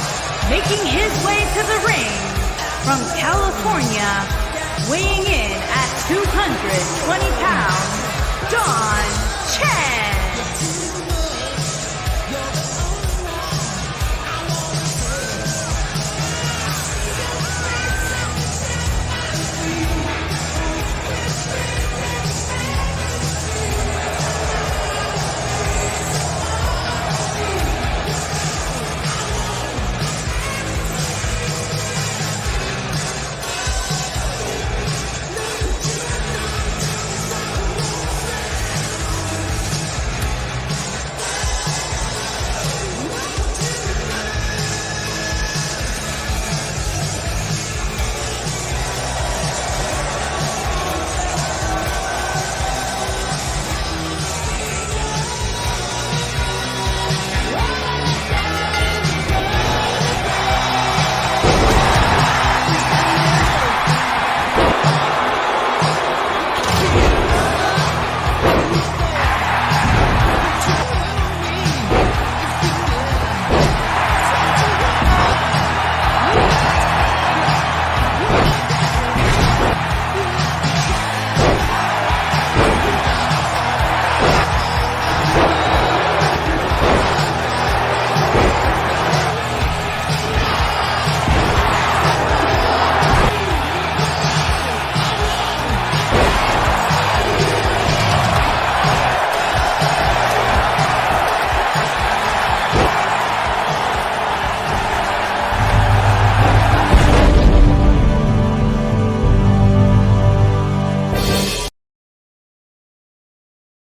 Making his way to the ring from California, weighing in at 220 pounds, Don Chen.